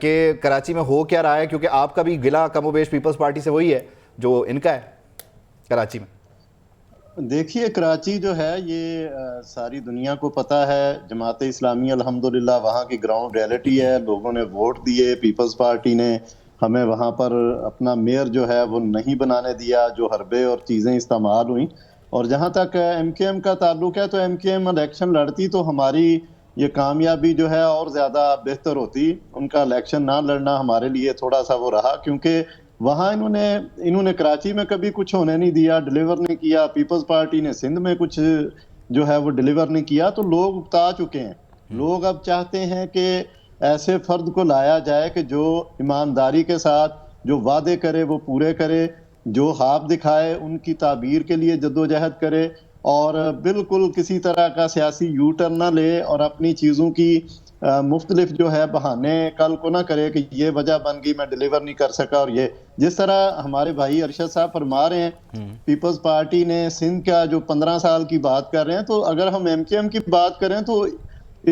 کہ کراچی میں ہو کیا رہا ہے، کیونکہ آپ کا بھی گلہ کم و بیش پیپلز پارٹی سے وہی ہے جو ان کا ہے کراچی میں. دیکھیے، کراچی جو ہے یہ ساری دنیا کو پتہ ہے. جماعت اسلامی الحمدللہ وہاں کی گراؤنڈ ریئلٹی ہے. لوگوں نے ووٹ دیے، پیپلز پارٹی نے ہمیں وہاں پر اپنا میئر جو ہے وہ نہیں بنانے دیا، جو حربے اور چیزیں استعمال ہوئیں. اور جہاں تک ایم کیو ایم کا تعلق ہے تو ایم کیو ایم الیکشن لڑتی تو ہماری یہ کامیابی جو ہے اور زیادہ بہتر ہوتی. ان کا الیکشن نہ لڑنا ہمارے لیے تھوڑا سا وہ رہا، کیونکہ وہاں انہوں نے کراچی میں کبھی کچھ ہونے نہیں دیا، ڈیلیور نہیں کیا. پیپلز پارٹی نے سندھ میں کچھ جو ہے وہ ڈیلیور نہیں کیا. تو لوگ اکتا چکے ہیں لوگ اب چاہتے ہیں کہ ایسے فرد کو لایا جائے کہ جو ایمانداری کے ساتھ جو وعدے کرے وہ پورے کرے، جو خواب دکھائے ان کی تعبیر کے لیے جدوجہد کرے، اور بالکل کسی طرح کا سیاسی یو ٹرن نہ لے اور اپنی چیزوں کی مختلف جو ہے بہانے کل کو نہ کرے کہ یہ وجہ بن گئی میں ڈیلیور نہیں کر سکا. اور یہ جس طرح ہمارے بھائی ارشد صاحب فرما رہے ہیں، پیپلز پارٹی نے سندھ کا جو 15 سال کی بات کر رہے ہیں، تو اگر ہم ایم کیو ایم کی بات کریں تو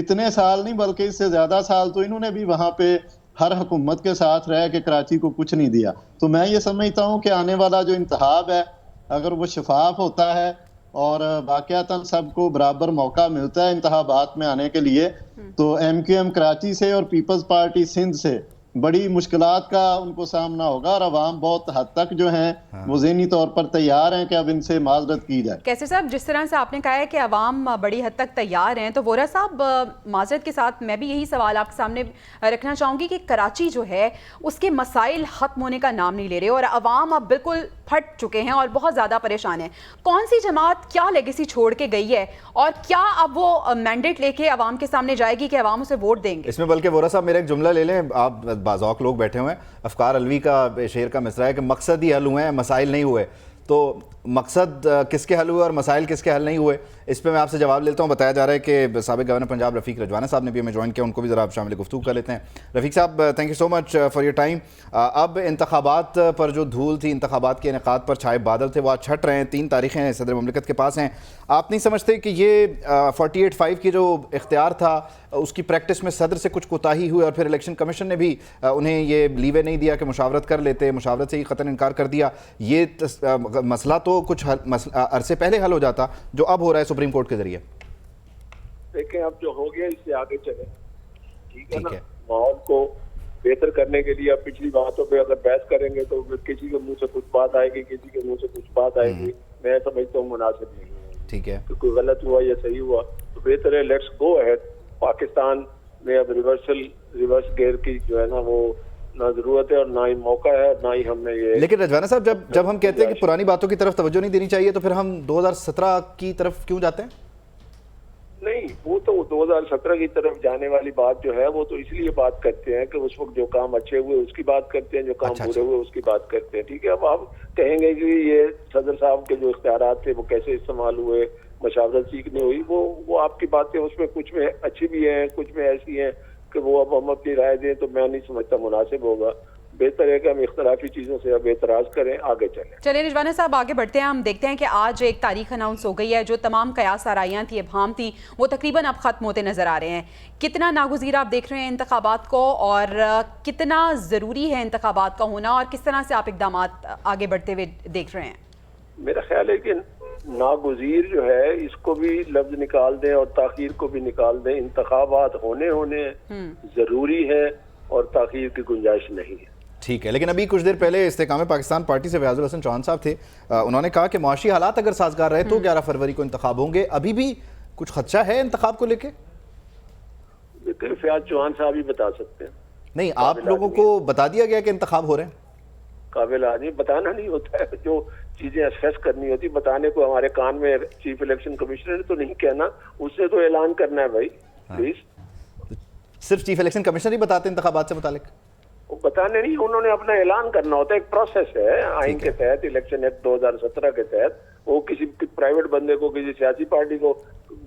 اتنے سال نہیں بلکہ اس سے زیادہ سال تو انہوں نے بھی وہاں پہ ہر حکومت کے ساتھ رہ کے کراچی کو کچھ نہیں دیا. تو میں یہ سمجھتا ہوں کہ آنے والا جو انتخاب ہے اگر وہ شفاف ہوتا ہے اور واقعتاً سب کو برابر موقع ملتا ہے انتخابات میں آنے کے لیے، تو ایم کیو ایم کراچی سے اور پیپلز پارٹی سندھ سے بڑی مشکلات کا ان کو سامنا ہوگا، اور عوام بہت حد تک جو ہیں وہ ذہنی طور پر تیار ہیں کہ اب ان سے معذرت کی جائے. کیسے صاحب، جس طرح سے آپ نے کہا ہے کہ عوام بڑی حد تک تیار ہیں، تو وورا صاحب معذرت کے ساتھ میں بھی یہی سوال آپ کے سامنے رکھنا چاہوں گی کہ کراچی جو ہے اس کے مسائل ختم ہونے کا نام نہیں لے رہے اور عوام اب بالکل پھٹ چکے ہیں اور بہت زیادہ پریشان ہیں. کون سی جماعت کیا لیگیسی چھوڑ کے گئی ہے اور کیا اب وہ مینڈیٹ لے کے عوام کے سامنے جائے گی کہ عوام اسے ووٹ دیں گے؟ اس میں بلکہ وورا صاحب میرا ایک جملہ لے لیں، آپ بازوق لوگ بیٹھے ہوئے ہیں، افکار الوی کا شعر کا مصرع ہے کہ مقصد ہی حل ہوئے ہیں مسائل نہیں ہوئے. تو مقصد کس کے حل ہوئے اور مسائل کس کے حل نہیں ہوئے، اس پہ میں آپ سے جواب لیتا ہوں. بتایا جا رہا ہے کہ سابق گورنر پنجاب رفیق رجوانہ صاحب نے بھی ہمیں جوائن کیا، ان کو بھی ذرا آپ شامل گفتگو کر لیتے ہیں. رفیق صاحب، thank you so much for your time. اب انتخابات پر جو دھول تھی، انتخابات کے انعقاد پر چھائے بادل تھے، وہ آج چھٹ رہے ہیں. 3 تاریخیں صدر مملکت کے پاس ہیں. آپ نہیں سمجھتے کہ یہ 48-5 کی جو اختیار تھا اس کی پریکٹس میں صدر سے کچھ کوتاہی ہوئی اور پھر الیکشن کمیشن نے بھی انہیں یہ لیوے نہیں دیا کہ مشاورت کر لیتے، مشاورت سے ہی قطعاً انکار کر دیا؟ یہ مسئلہ تو کچھ عرصے پہلے حل ہو جاتا جو اب ہو رہا ہے سپریم کورٹ کے ذریعے. دیکھیں اب جو ہو گیا اس سے آگے چلیں، ٹھیک ہے نا. ماحول کو بہتر کرنے کے لیے اب پچھلی باتوں پہ اگر بحث کریں گے تو کسی کے منہ سے کچھ بات آئے گی، کسی کے منہ سے کچھ بات آئے گی. میں سمجھتا ہوں مناسب نہیں ہے. ٹھیک ہے، کہ کوئی غلط ہوا یا صحیح ہوا تو بہتر ہے لیٹس گو اہیڈ. پاکستان میں اب ریورس گیئر کی جو ہے نا وہ نہ ضرورت ہے اور نہ ہی موقع ہے اور نہ ہی ہم نے یہ. لیکن رجوانہ صاحب جب ہم کہتے ہیں کہ پرانی باتوں کی طرف توجہ نہیں دینی چاہیے تو پھر ہم 2017 کی طرف کیوں جاتے ہیں؟ نہیں، وہ تو 2017 کی طرف جانے والی بات جو ہے وہ تو اس لیے بات کرتے ہیں کہ اس وقت جو کام اچھے ہوئے اس کی بات کرتے ہیں، جو کام برے ہوئے اس کی بات کرتے ہیں. ٹھیک ہے، اب آپ کہیں گے کہ یہ صدر صاحب کے جو اختیارات تھے وہ کیسے استعمال ہوئے، مشاورت سیکھنی ہوئی، وہ آپ کی باتیں اس میں کچھ میں اچھی بھی ہیں، کچھ میں ایسی ہیں کہ وہ اب ہم اپنی رائے دیں تو میں نہیں سمجھتا مناسب ہوگا. بہتر ہے کہ ہم اختلافی چیزوں سے اب اعتراض کریں، آگے چلیں. چلیں رجوانہ صاحب آگے بڑھتے ہیں. ہم دیکھتے ہیں کہ آج ایک تاریخ اناؤنس ہو گئی ہے. جو تمام قیاس آرائیاں تھیں، ابہام تھی، وہ تقریباً اب ختم ہوتے نظر آ رہے ہیں. کتنا ناگزیر آپ دیکھ رہے ہیں انتخابات کو اور کتنا ضروری ہے انتخابات کا ہونا، اور کس طرح سے آپ اقدامات آگے بڑھتے ہوئے دیکھ رہے ہیں؟ میرا خیال ہے کہ ناگزیر جو ہے اس کو بھی لفظ نکال دیں اور تاخیر کو بھی نکال دیں. انتخابات ہونے ضروری ہے اور تاخیر کی گنجائش نہیں ہے. ٹھیک ہے، لیکن ابھی کچھ دیر پہلے استحکام پاکستان پارٹی سے فیاض الحسن چوہان صاحب تھے، انہوں نے کہا کہ معاشی حالات اگر سازگار رہے تو 11 فروری کو انتخاب ہوں گے. ابھی بھی کچھ خدشہ ہے انتخاب کو لے کے؟ فیاض چوہان صاحب ہی بتا سکتے ہیں. نہیں، آپ لوگوں کو بتا دیا گیا کہ انتخاب ہو رہے ہیں؟ قابل آدمی بتانا نہیں ہوتا ہے، جو چیزیں اسیس کرنی ہوتی بتانے کو ہمارے کان میں چیف الیکشن کمشنر نے تو نہیں کہنا، اس سے تو اعلان کرنا ہے بھائی پلیز. صرف چیف الیکشن کمشنر ہی بتاتے انتخابات سے متعلق؟ بتانے نہیں، انہوں نے اپنا اعلان کرنا ہوتا ہے. ایک پروسیس ہے آئین کے تحت، الیکشن ایکٹ 2017 کے تحت. وہ کسی پرائیویٹ بندے کو، کسی سیاسی پارٹی کو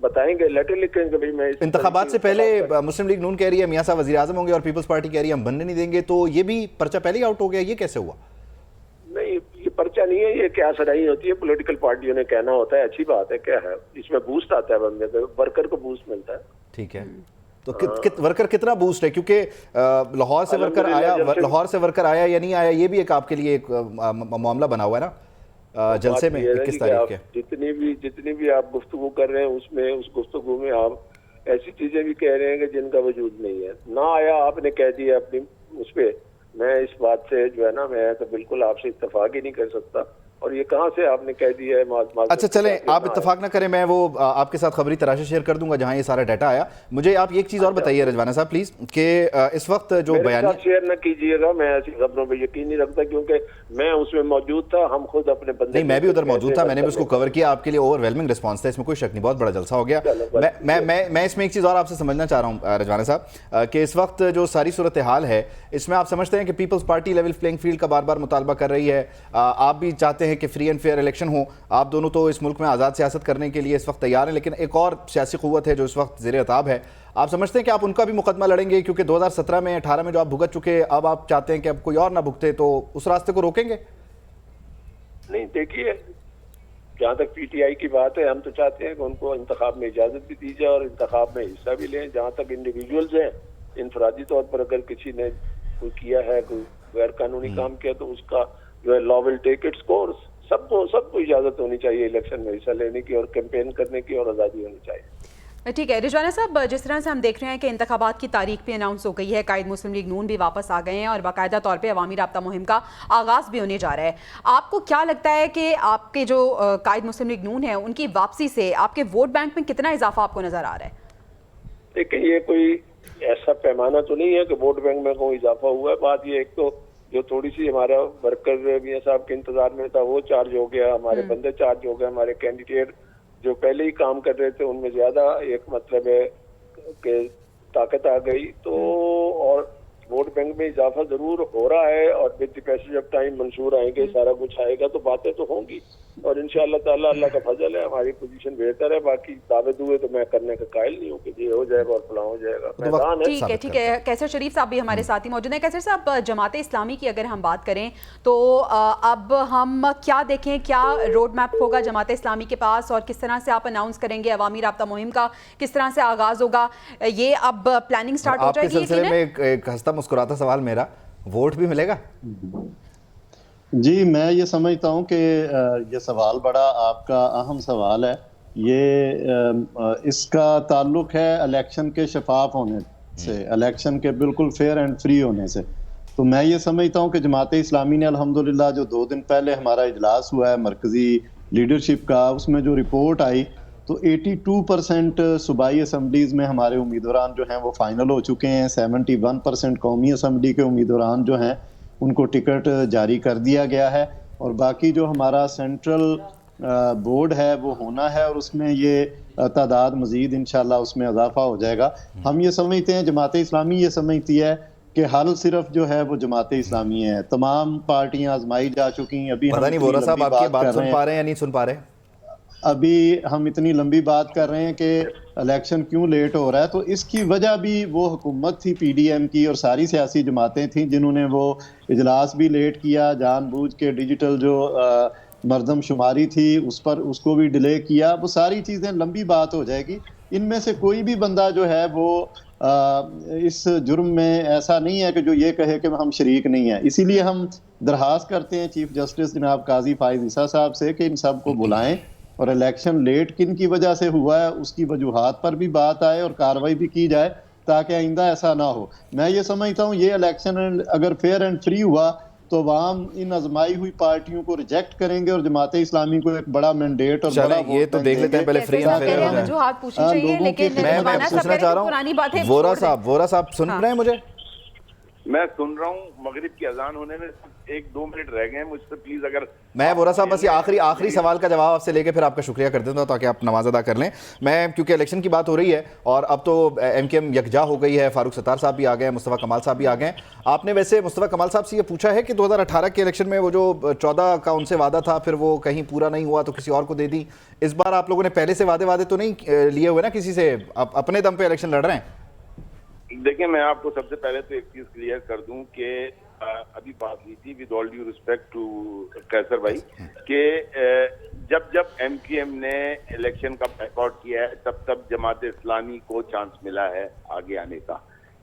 بتائیں گے، لیٹر لکھیں گے بھائی میں. انتخابات سے پہلے مسلم لیگ نون کہہ رہی ہے میاں صاحب وزیر اعظم ہوں گے اور پیپلز پارٹی کہہ رہی ہے ہم بننے نہیں دیں گے، تو یہ بھی پرچہ پہلے ہی آؤٹ ہو گیا. یہ کیسے ہوا؟ نہیں، یہ پرچہ نہیں ہے، یہ کیا سرائی ہوتی ہے. پولیٹیکل پارٹیوں نے کہنا ہوتا ہے، اچھی بات ہے. کیا ہے اس میں بوسٹ آتا ہے بندے کو، ورکر کو بوسٹ ملتا ہے. ٹھیک ہے، تو ورکر کتنا بوسٹ ہے؟ کیونکہ لاہور سے ورکر آیا یا نہیں آیا یہ بھی ایک آپ کے لیے ایک معاملہ بنا ہوا ہے نا جلسے میں 21 تاریخ کے. جتنی بھی آپ گفتگو کر رہے ہیں اس گفتگو میں آپ ایسی چیزیں بھی کہہ رہے ہیں کہ جن کا وجود نہیں ہے. نہ آیا آپ نے کہہ دیا اپنی اس پہ. میں اس بات سے جو ہے نا، میں تو بالکل آپ سے اتفاق ہی نہیں کر سکتا. اور یہ کہاں سے آپ نے کہہ دیا ہے؟ اچھا چلیں آپ اتفاق نہ کریں، میں وہ آپ کے ساتھ خبری تراشے شیئر کر دوں گا جہاں یہ سارا ڈیٹا آیا. مجھے آپ ایک چیز اور بتائیے رضوانہ صاحب پلیز کہ اس وقت جو بیانیہ شیئر نہ کیجیے گا، میں ایسی خبروں پہ یقین نہیں رکھتا کیونکہ میں اس میں موجود تھا، ہم خود اپنے بندے نہیں میں بھی ادھر موجود تھا، میں نے بھی اس کو کور کیا، آپ کے لیے اوور ویلمنگ رسپانس تھا، اس میں کوئی شک نہیں، بہت بڑا جلسہ ہو گیا. میں اس میں ایک چیز اور آپ سے سمجھنا چاہ رہا ہوں رضوانہ صاحب کہ اس وقت جو ساری صورتحال ہے اس میں آپ سمجھتے ہیں کہ Peoples Party level playing field کا بار بار مطالبہ کر رہی ہے، آپ بھی چاہتے ہیں کہ فری اینڈ فیئر الیکشن ہو، آپ دونوں تو اس ملک میں آزاد سیاست کرنے کے لیے اس وقت تیار ہیں، لیکن ایک اور سیاسی قوت ہے جو اس وقت زیر خطاب ہے، آپ سمجھتے ہیں کہ آپ ان کا بھی مقدمہ لڑیں گے کیونکہ 2017 میں 18 میں جو آپ بھگت چکے اب آپ چاہتے ہیں کہ اب کوئی اور نہ بھگتے، تو اس راستے کو روکیں گے؟ نہیں دیکھیے، جہاں تک پی ٹی آئی کی بات ہے ہم تو چاہتے ہیں کہ ان کو انتخاب میں اجازت بھی دی جائے اور انتخاب میں حصہ بھی لیں. جہاں تک انڈیویجولز ہیں انفرادی طور پر اگر کسی نے کوئی کیا ہے، کوئی غیر قانونی کام کیا تو اس کا جو ہے لا ول ٹیک اٹس کورس. سب کو اجازت ہونی چاہیے الیکشن میں حصہ لینے کی اور کیمپین کرنے کی اور آزادی ہونی چاہیے. ٹھیک ہے رضوانہ صاحب، جس طرح سے ہم دیکھ رہے ہیں کہ انتخابات کی تاریخ بھی اناؤنس ہو گئی ہے، قائد مسلم لیگ نون بھی واپس آ گئے ہیں اور باقاعدہ طور پہ عوامی رابطہ مہم کا آغاز بھی ہونے جا رہا ہے، آپ کو کیا لگتا ہے کہ آپ کے جو قائد مسلم لیگ نون ہے ان کی واپسی سے آپ کے ووٹ بینک میں کتنا اضافہ آپ کو نظر آ رہا ہے؟ دیکھیں یہ کوئی ایسا پیمانہ تو نہیں ہے کہ ووٹ بینک میں کوئی اضافہ ہوا ہے. بات یہ ایک تو جو تھوڑی سی ہمارا ورکر میاں صاحب کے انتظار میں تھا وہ چارج ہو گیا، ہمارے بندے چارج ہو گئے، ہمارے کینڈیڈیٹ جو پہلے ہی کام کر رہے تھے ان میں زیادہ ایک مطلب ہے کہ طاقت آ گئی. تو اور ووٹ بینک میں اضافہ ضرور ہو رہا ہے اور with the passage of time منشور آئیں گے، سارا کچھ آئے گا تو باتیں تو ہوں گی اور انشاءاللہ تعالیٰ اللہ کا فضل ہے ہماری پوزیشن بہتر ہے. باقی دعوے دوئے تو میں کرنے کا قائل نہیں ہوں کہ یہ ہو جائے گا اور فلاں ہو جائے گا. میدان ہے. ٹھیک ہے کیسر شریف صاحب بھی ہمارے ساتھ ہی موجود ہیں. کیسر صاحب، جماعت اسلامی کی اگر ہم بات کریں تو اب ہم کیا دیکھیں، کیا روڈ میپ ہوگا جماعت اسلامی کے پاس اور کس طرح سے آپ اناؤنس کریں گے، عوامی رابطہ مہم کا کس طرح سے آغاز ہوگا، یہ اب پلاننگ سٹارٹ ہو جائے گی؟ آپ کے سلسلے میں ایک ہنستا مسکراتا سوال میرا، ووٹ بھی ملے گا؟ جی میں یہ سمجھتا ہوں کہ یہ سوال بڑا آپ کا اہم سوال ہے. یہ اس کا تعلق ہے الیکشن کے شفاف ہونے سے، الیکشن کے بالکل فیئر اینڈ فری ہونے سے. تو میں یہ سمجھتا ہوں کہ جماعت اسلامی نے الحمدللہ جو 2 دن پہلے ہمارا اجلاس ہوا ہے مرکزی لیڈرشپ کا، اس میں جو رپورٹ آئی تو 82% صوبائی اسمبلیز میں ہمارے امیدواران جو ہیں وہ فائنل ہو چکے ہیں. 71% قومی اسمبلی کے امیدواران جو ہیں ان کو ٹکٹ جاری کر دیا گیا ہے اور باقی جو ہمارا سینٹرل بورڈ ہے وہ ہونا ہے اور اس میں یہ تعداد مزید انشاءاللہ اس میں اضافہ ہو جائے گا. ہم یہ سمجھتے ہیں، جماعت اسلامی یہ سمجھتی ہے کہ حل صرف جو ہے وہ جماعت اسلامی ہے. تمام پارٹیاں آزمائی جا چکی ہیں. ابھی پتہ نہیں وورا صاحب آپ کی بات سن پا رہے ہیں یا نہیں سن پا رہے؟ ابھی ہم اتنی لمبی بات کر رہے ہیں کہ الیکشن کیوں لیٹ ہو رہا ہے، تو اس کی وجہ بھی وہ حکومت تھی پی ڈی ایم کی اور ساری سیاسی جماعتیں تھیں جنہوں نے وہ اجلاس بھی لیٹ کیا، جان بوجھ کے ڈیجیٹل جو مردم شماری تھی اس کو بھی ڈیلے کیا. وہ ساری چیزیں لمبی بات ہو جائے گی. ان میں سے کوئی بھی بندہ جو ہے وہ اس جرم میں ایسا نہیں ہے کہ جو یہ کہے کہ ہم شریک نہیں ہیں. اسی لیے ہم درخواست کرتے ہیں چیف جسٹس جناب قاضی فائز عیسیٰ صاحب سے کہ ان سب کو بلائیں اور الیکشن لیٹ کن کی وجہ سے ہوا ہے اس کی وجوہات پر بھی بات آئے اور کارروائی بھی کی جائے تاکہ آئندہ ایسا نہ ہو. میں یہ سمجھتا ہوں یہ الیکشن اگر فیئر اینڈ فری ہوا تو عوام ان آزمائی ہوئی پارٹیوں کو ریجیکٹ کریں گے اور جماعت اسلامی کو ایک بڑا مینڈیٹ اور بڑا یہ تو دیکھ لیتے ہیں پہلے فری اینڈ فیئر ہو جائے. میں پوچھنا چاہ رہا ہوں وورا صاحب سن رہے ہیں مجھے؟ میں سن رہا ہوں. مغرب کی اذان ہونے میں 1-2 منٹ رہ گئے ہیں، مجھ سے پلیز اگر میں وورا صاحب بس یہ آخری سوال کا جواب آپ سے لے کے پھر آپ کا شکریہ کر دیتا ہوں تاکہ آپ نماز ادا کر لیں. میں کیونکہ الیکشن کی بات ہو رہی ہے اور اب تو ایم کے ایم یکجا ہو گئی ہے، فاروق ستار صاحب بھی آ گئے ہیں، مصطفیٰ کمال صاحب بھی آ گئے ہیں. آپ نے ویسے مصطفیٰ کمال صاحب سے یہ پوچھا ہے کہ 2018 کے الیکشن میں وہ جو 14 کا ان سے وعدہ تھا پھر وہ کہیں پورا نہیں ہوا تو کسی اور کو دے دی، اس بار آپ لوگوں نے پہلے سے وعدے تو نہیں لیے ہوئے نا کسی سے، اپنے دم پہ الیکشن لڑ رہے ہیں؟ دیکھیں میں آپ کو سب سے پہلے تو ایک چیز کلیئر کر دوں کہ ابھی بات کی تھی with all due respect to Qaiser بھائی کہ جب ایم کیو ایم نے الیکشن کا بائیکاٹ کیا ہے تب جماعت اسلامی کو چانس ملا ہے آگے آنے کا.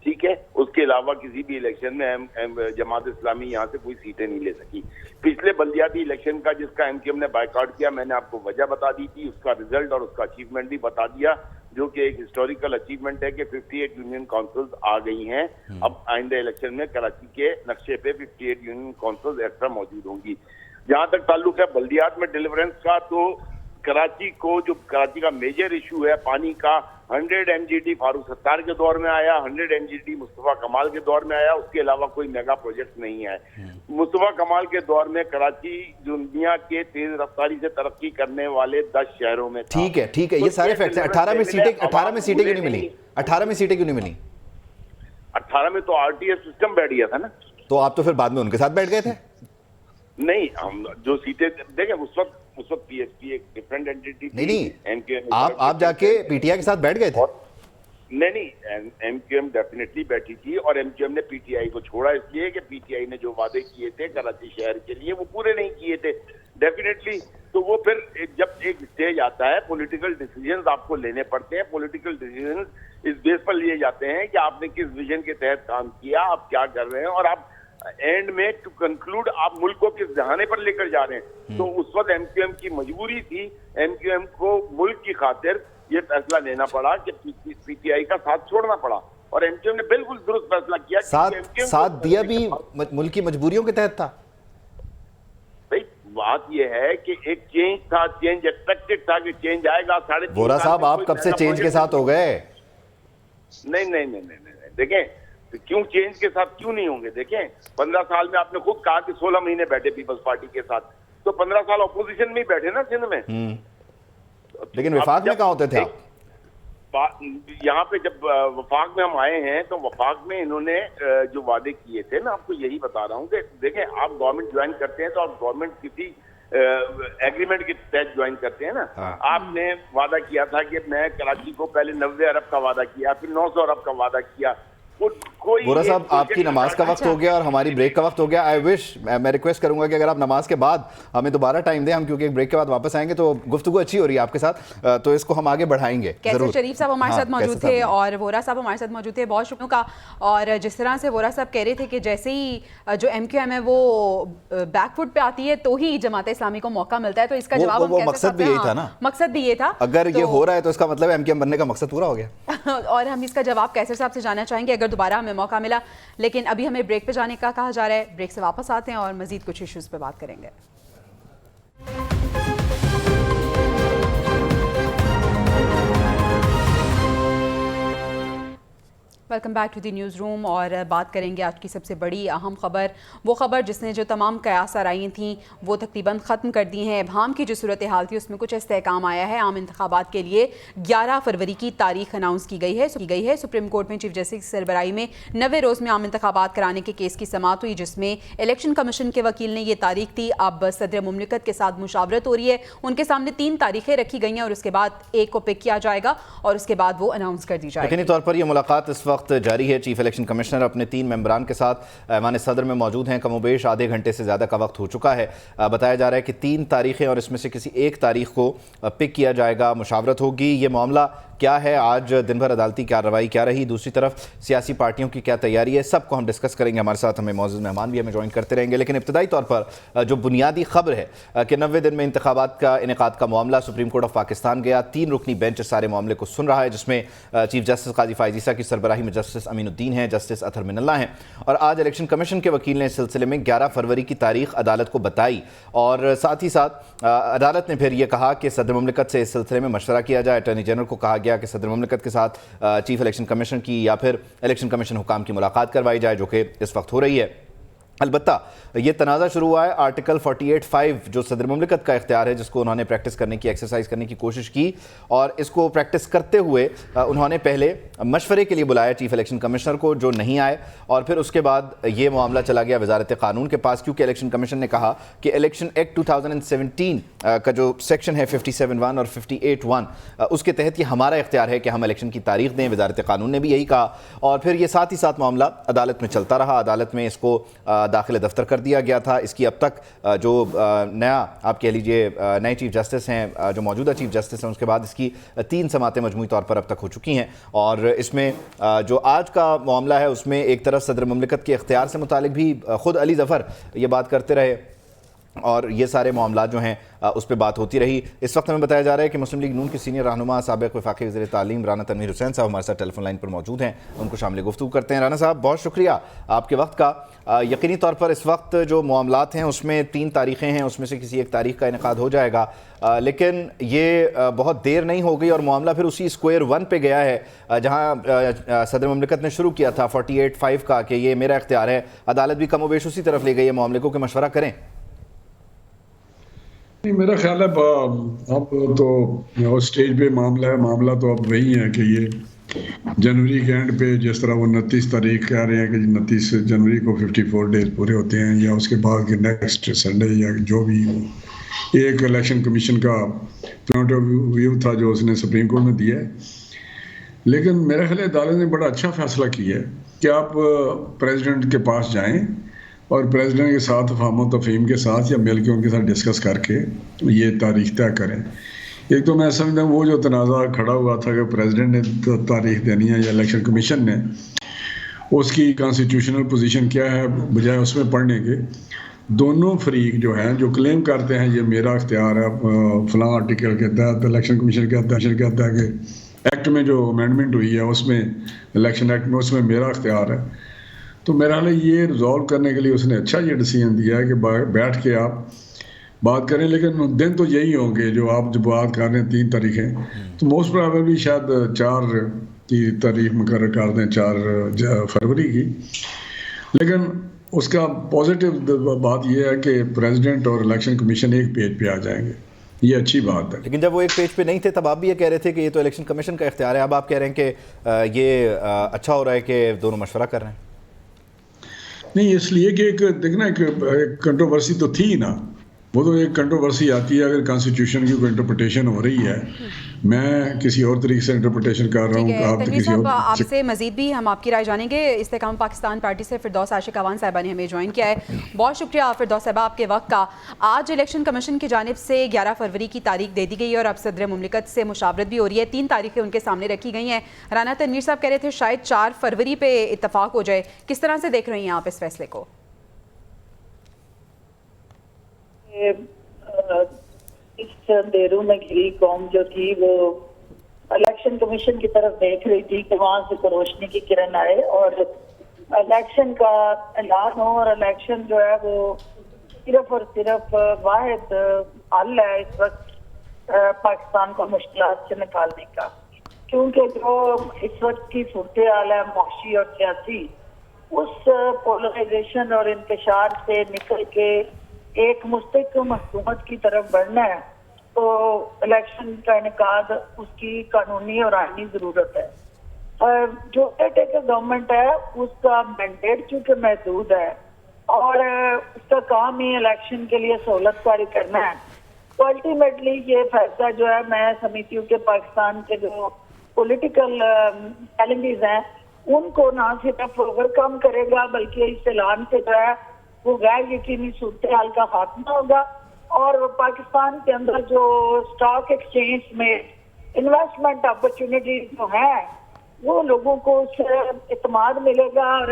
ٹھیک ہے، اس کے علاوہ کسی بھی الیکشن میں جماعت اسلامی یہاں سے کوئی سیٹیں نہیں لے سکی. پچھلے بلدیاتی الیکشن کا جس کا ایم کیو ایم نے بائیکاٹ کیا میں نے آپ کو وجہ بتا دی تھی، اس کا ریزلٹ اور اس کا اچیومنٹ بھی بتا دیا جو کہ ایک ہسٹوریکل اچیومنٹ ہے کہ 58 یونین کونسلز آ گئی ہیں. اب آئندہ الیکشن میں کراچی کے نقشے پہ 58 یونین کونسلز ایکسٹرا موجود ہوں گی. جہاں تک تعلق ہے بلدیات میں ڈیلیورنس کا، تو کراچی کو جو کراچی کا میجر ایشو ہے پانی کا، 100 MGD فاروق ستار کے دور میں آیا، 100 MGD مصطفیٰ کمال کے دور میں آیا، اس کے علاوہ کوئی میگا پروجیکٹ نہیں ہے۔ مصطفیٰ کمال کے دور میں کراچی دنیا کے تیز رفتاری سے ترقی کرنے والے 10 شہروں میں تھا۔ ٹھیک ہے، یہ سارے فیکٹس ہیں۔ 18 میں سیٹیں کیوں نہیں ملی؟ 18 میں سیٹیں کیوں نہیں ملی؟ 18 میں تو RTS سسٹم بیٹھ گیا تھا نا۔ تو آپ تو پھر بعد میں ان کے ساتھ بیٹھ گئے تھے؟ نہیں، ہم جو سیٹیں دیکھیں اس وقت PSP ایک ڈفرینٹ اینٹی تھی۔ نہیں، آپ جا کے PTI کے ساتھ بیٹھ گئے تھے؟ نہیں، MQM ڈیفینیٹلی بیٹھی تھی، اور MQM نے PTI کو چھوڑا اس لیے کہ PTI نے جو وعدے کیے تھے کراچی شہر کے لیے وہ پورے نہیں کیے تھے ڈیفینیٹلی۔ تو وہ پھر جب ایک اسٹیج آتا ہے پولیٹیکل ڈیسیژنز آپ کو لینے پڑتے ہیں، پولیٹیکل ڈیسیژنز اس بیس پر لیے جاتے ہیں کہ آپ نے کس ویژن کے تحت کام کیا، آپ کیا کر رہے ہیں، اور آپ اینڈ میں ٹو کنکلوڈ آپ ملک کو کس دہانے پر لے کر جا رہے ہیں۔ تو اس وقت MQM کی مجبوری تھی، MQM کو ملک کی خاطر یہ فیصلہ لینا پڑا کہ PTI کا ساتھ چھوڑنا پڑا، اور MQM نے بالکل درست فیصلہ کیا۔ ساتھ دیا بھی ملک کی مجبوریوں کے تحت تھا؟ بھائی بات یہ ہے کہ ایک چینج تھا، چینج ایکسپیکٹڈ تھا کہ چینج آئے گا۔ وورا صاحب آپ کب سے چینج کے ساتھ ہو گئے؟ نہیں، دیکھیں کیوں چینج کے ساتھ کیوں نہیں ہوں گے؟ دیکھیں 15 سال میں آپ نے خود کہا کہ 16 مہینے بیٹھے پیپلز پارٹی کے ساتھ، تو 15 سال اپوزیشن میں ہی بیٹھے نا سندھ میں۔ لیکن وفاق میں کہاں ہوتے تھے آپ؟ یہاں پہ جب وفاق میں ہم آئے ہیں تو وفاق میں انہوں نے جو وعدے کیے تھے، میں آپ کو یہی بتا رہا ہوں کہ دیکھیں آپ گورنمنٹ جوائن کرتے ہیں تو آپ گورنمنٹ کسی ایگریمنٹ کے تحت جوائن کرتے ہیں نا۔ آپ نے وعدہ کیا تھا کہ میں کراچی کو پہلے 90 ارب کا وعدہ کیا، پھر 900 ارب کا وعدہ کیا۔ وورا صاحب آپ کی نماز کا وقت ہو گیا اور ہماری بریک کا وقت ہو گیا۔ میں ریکویسٹ کروں گا کہ اگر آپ نماز کے بعد ہمیں دوبارہ ٹائم دیں، ہم کیونکہ ایک بریک کے بعد واپس آئیں گے تو گفتگو اچھی ہو رہی ہے آپ کے ساتھ، تو اس کو ہم آگے بڑھائیں گے۔ کیسر شریف صاحب ہمارے ساتھ موجود تھے اور وورا صاحب ہمارے ساتھ موجود تھے، بہت شکریہ کا۔ اور جس طرح سے وورا صاحب کہہ رہے تھے کہ جیسے ہی جو MQM ہے وہ بیک فٹ پہ آتی ہے تو ہی جماعت اسلامی کو موقع ملتا ہے، تو اس کا جواب وہ مقصد بھی یہی تھا نا، مقصد بھی یہ تھا۔ اگر یہ ہو رہا ہے تو اس کا مطلب MQM بننے کا مقصد پورا ہو گیا۔ اور ہم اس کا جواب کیسر صاحب سے جاننا چاہیں گے اگر دوبارہ ہمیں موقع ملا، لیکن ابھی ہمیں بریک پہ جانے کا کہا جا رہا ہے۔ بریک سے واپس آتے ہیں اور مزید کچھ ایشوز پہ بات کریں گے۔ Welcome back to the news room, اور بات کریں گے آج کی سب سے بڑی اہم خبر، وہ خبر جس نے جو تمام قیاس آرائیاں تھیں وہ تقریباً ختم کر دی ہیں۔ ابہام کی جو صورتحال تھی اس میں کچھ استحکام آیا ہے۔ عام انتخابات کے لیے 11 فروری کی تاریخ اناؤنس کی گئی ہے۔ سپریم کورٹ میں چیف جسٹس کی سربراہی میں 90 روز میں عام انتخابات کرانے کے کیس کی سماعت ہوئی، جس میں الیکشن کمیشن کے وکیل نے یہ تاریخ دی۔ اب صدر مملکت کے ساتھ مشاورت ہو رہی ہے، ان کے سامنے 3 تاریخیں رکھی گئی ہیں اور اس کے بعد ایک کو پک کیا جائے گا اور اس کے بعد وہ اناؤنس کر دی جائے گی۔ یقینی طور پر یہ ملاقات اس وقت جاری ہے۔ چیف الیکشن کمشنر اپنے 3 ممبران کے ساتھ ایوان صدر میں موجود ہیں۔ کم و بیش آدھے گھنٹے سے زیادہ کا وقت ہو چکا ہے۔ بتایا جا رہا ہے کہ 3 تاریخیں اور اس میں سے کسی ایک تاریخ کو پک کیا جائے گا، مشاورت ہوگی۔ یہ معاملہ کیا ہے، آج دن بھر عدالتی کارروائی کیا رہی، دوسری طرف سیاسی پارٹیوں کی کیا تیاری ہے، سب کو ہم ڈسکس کریں گے۔ ہمارے ساتھ ہمیں معزز مہمان بھی ہمیں جوائن کرتے رہیں گے، لیکن ابتدائی طور پر جو بنیادی خبر ہے کہ 90 دن میں انتخابات کا انعقاد کا معاملہ سپریم کورٹ آف پاکستان گیا۔ 3 رکنی بینچ اس سارے معاملے کو سن رہا ہے، جس میں چیف جسٹس قاضی فائز عیسیٰ کی سربراہی میں جسٹس امین الدین ہیں، جسٹس اطہر من اللہ ہیں، اور آج الیکشن کمیشن کے وکیل نے اس سلسلے میں 11 فروری کی تاریخ عدالت کو بتائی، اور ساتھ ہی ساتھ عدالت نے پھر یہ کہا کہ صدر مملکت سے اس سلسلے میں مشورہ کیا جائے۔ اٹارنی جنرل کو کہا گیا کہ صدر مملکت کے ساتھ چیف الیکشن کمیشن کی یا پھر الیکشن کمیشن حکام کی ملاقات کروائی جائے، جو کہ اس وقت ہو رہی ہے۔ البتہ یہ تنازع شروع ہوا ہے آرٹیکل 48(5) جو صدر مملکت کا اختیار ہے، جس کو انہوں نے پریکٹس کرنے کی، ایکسرسائز کرنے کی کوشش کی، اور اس کو پریکٹس کرتے ہوئے انہوں نے پہلے مشورے کے لیے بلایا چیف الیکشن کمشنر کو، جو نہیں آئے، اور پھر اس کے بعد یہ معاملہ چلا گیا وزارت قانون کے پاس، کیونکہ الیکشن کمیشن نے کہا کہ الیکشن ایکٹ 2017 کا جو سیکشن ہے 57(1) اور 58(1) اس کے تحت یہ ہمارا اختیار ہے کہ ہم الیکشن کی تاریخ دیں۔ وزارت قانون نے بھی یہی کہا، اور پھر یہ ساتھ ہی ساتھ معاملہ عدالت میں چلتا رہا۔ عدالت میں اس کو داخل دفتر کر دیا گیا تھا۔ اس کی اب تک جو نیا آپ کہہ لیجئے نئے چیف جسٹس ہیں، جو موجودہ چیف جسٹس ہیں، اس کے بعد اس کی 3 سماعتیں مجموعی طور پر اب تک ہو چکی ہیں، اور اس میں جو آج کا معاملہ ہے اس میں ایک طرف صدر مملکت کے اختیار سے متعلق بھی خود علی ظفر یہ بات کرتے رہے اور یہ سارے معاملات جو ہیں اس پہ بات ہوتی رہی. اس وقت ہمیں بتایا جا رہا ہے کہ مسلم لیگ نون کی سینئر رہنما سابق وفاقی وزیر تعلیم رانا تنویر حسین صاحب ہمارے ساتھ ٹیلی فون لائن پر موجود ہیں. ان کو شامل گفتگو کرتے ہیں. رانا صاحب بہت شکریہ آپ کے وقت کا. یقینی طور پر اس وقت جو معاملات ہیں اس میں 3 تاریخیں ہیں, اس میں سے کسی ایک تاریخ کا انعقاد ہو جائے گا, لیکن یہ بہت دیر نہیں ہو گئی اور معاملہ پھر اسی اسکوائر 1 پہ گیا ہے جہاں صدر مملکت نے شروع کیا تھا 48-5 کا کہ یہ میرا اختیار ہے. عدالت بھی کم و بیش اسی طرف لے گئی ہے معاملے کو کہ مشورہ کریں. نہیں, میرا خیال ہے اب تو اسٹیج پہ معاملہ تو اب وہی ہے کہ یہ جنوری کے اینڈ پہ جس طرح وہ 29 تاریخ کہہ رہے ہیں کہ 29 جنوری کو 54 ڈیز پورے ہوتے ہیں, یا اس کے بعد کہ نیکسٹ سنڈے یا جو بھی ایک الیکشن کمیشن کا پوائنٹ آف ویو تھا جو اس نے سپریم کورٹ میں دیا ہے. لیکن میرا خیال ہے عدالت نے بڑا اچھا فیصلہ کیا ہے کہ آپ پریزیڈنٹ کے پاس جائیں اور پریزیڈنٹ کے ساتھ فہم و تفہیم کے ساتھ یا مل کے ان کے ساتھ ڈسکس کر کے یہ تاریخ طے کریں. ایک تو میں سمجھتا ہوں وہ جو تنازع کھڑا ہوا تھا کہ پریزیڈنٹ نے تاریخ دینی ہے یا الیکشن کمیشن نے, اس کی کانسٹیٹیوشنل پوزیشن کیا ہے, بجائے اس میں پڑھنے کے دونوں فریق جو ہیں جو کلیم کرتے ہیں یہ میرا اختیار ہے, فلاں آرٹیکل کے تحت الیکشن کمیشن کہتا ہے کہ ایکٹ میں جو امینڈمنٹ ہوئی ہے اس میں الیکشن ایکٹ میں اس میں میرا اختیار ہے. تو میرا حال یہ ریزالو کرنے کے لیے اس نے اچھا یہ ڈیسیژن دیا ہے کہ بیٹھ کے آپ بات کریں. لیکن دن تو یہی ہوں گے جو آپ جو بات کر رہے ہیں 3 تاریخیں, تو موسٹ پرابیبلی شاید 4 کی تاریخ مقرر کر دیں, 4 فروری کی. لیکن اس کا پازیٹیو بات یہ ہے کہ پریزیڈنٹ اور الیکشن کمیشن ایک پیج پہ آ جائیں گے, یہ اچھی بات ہے. لیکن جب وہ ایک پیج پہ نہیں تھے تب آپ بھی یہ کہہ رہے تھے کہ یہ تو الیکشن کمیشن کا اختیار ہے, اب آپ کہہ رہے ہیں کہ یہ اچھا ہو رہا ہے کہ دونوں مشورہ کر رہے ہیں. نہیں, اس لیے کہ ایک دیکھنا ایک کنٹروورسی تو تھی نا, وہ تو ایک کنٹروورسی آتی ہے اگر کانسٹیٹیوشن کی کوئی انٹرپریٹیشن ہو رہی ہے, میں کسی اور طریقے سے انٹرپریٹیشن کر رہا ہوں. تنویر صاحب آپ سے مزید بھی ہم آپ کی رائے جانیں گے. استحکام پاکستان پارٹی سے فردوس عاشق اعوان صاحبہ نے ہمیں جوائن کیا ہے. بہت شکریہ فردوس صاحبہ آپ کے وقت کا. آج الیکشن کمیشن کی جانب سے 11 فروری کی تاریخ دے دی گئی ہے اور اب صدر مملکت سے مشاورت بھی ہو رہی ہے. 3 تاریخیں ان کے سامنے رکھی گئی ہیں. رانا تنویر صاحب کہہ رہے تھے شاید 4 فروری پہ اتفاق ہو جائے. کس طرح سے دیکھ رہی ہیں آپ اس فیصلے کو؟ اس اندھیروں میں گھری قوم جو تھی وہ الیکشن کمیشن کی طرف دیکھ رہی تھی کہ وہاں سے روشنی کی کرن آئے اور الیکشن کا اعلان ہو, اور الیکشن جو ہے وہ صرف اور صرف واحد حل ہے اس وقت پاکستان کو مشکلات سے نکالنے کا. کیونکہ جو اس وقت کی صورتحال ہے معاشی اور سیاسی, اس پولرائزیشن اور انتشار سے نکل کے ایک مستحکم حکومت کی طرف بڑھنا ہے تو الیکشن کا انعقاد اس کی قانونی اور آئینی ضرورت ہے. جو گورنمنٹ ہے اس کا مینڈیٹ چونکہ محدود ہے اور اس کا کام ہی الیکشن کے لیے سہولت کاری کرنا ہے, تو الٹیمیٹلی یہ فیصلہ جو ہے میں سمجھتی ہوں کہ پاکستان کے جو پولیٹیکل چیلنجز ہیں ان کو نہ صرف اوور کم کرے گا بلکہ اس اعلان سے جو ہے وہ غیر یقینی صورتحال کا خاتمہ ہوگا, اور پاکستان کے اندر جو اسٹاک ایکسچینج میں انویسٹمنٹ اپرچونیٹیز جو ہیں وہ لوگوں کو اس سے اعتماد ملے گا, اور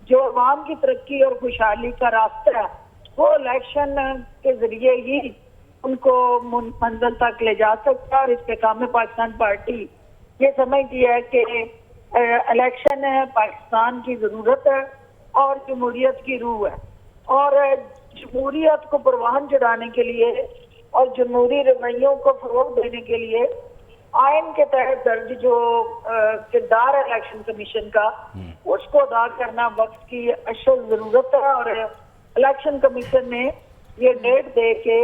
جو عوام کی ترقی اور خوشحالی کا راستہ ہے وہ الیکشن کے ذریعے ہی ان کو منزل تک لے جا سکتا ہے. اور استحکام پاکستان پارٹی یہ سمجھتی ہے کہ الیکشن پاکستان کی ضرورت ہے اور جمہوریت کی روح ہے, اور جمہوریت کو پروان چڑھانے کے لیے اور جمہوری رویوں کو فروغ دینے کے لیے آئین کے تحت درج جو کردار ہے الیکشن کمیشن کا اس کو ادا کرنا وقت کی اشد ضرورت ہے. اور الیکشن کمیشن نے یہ ڈیٹ دے کے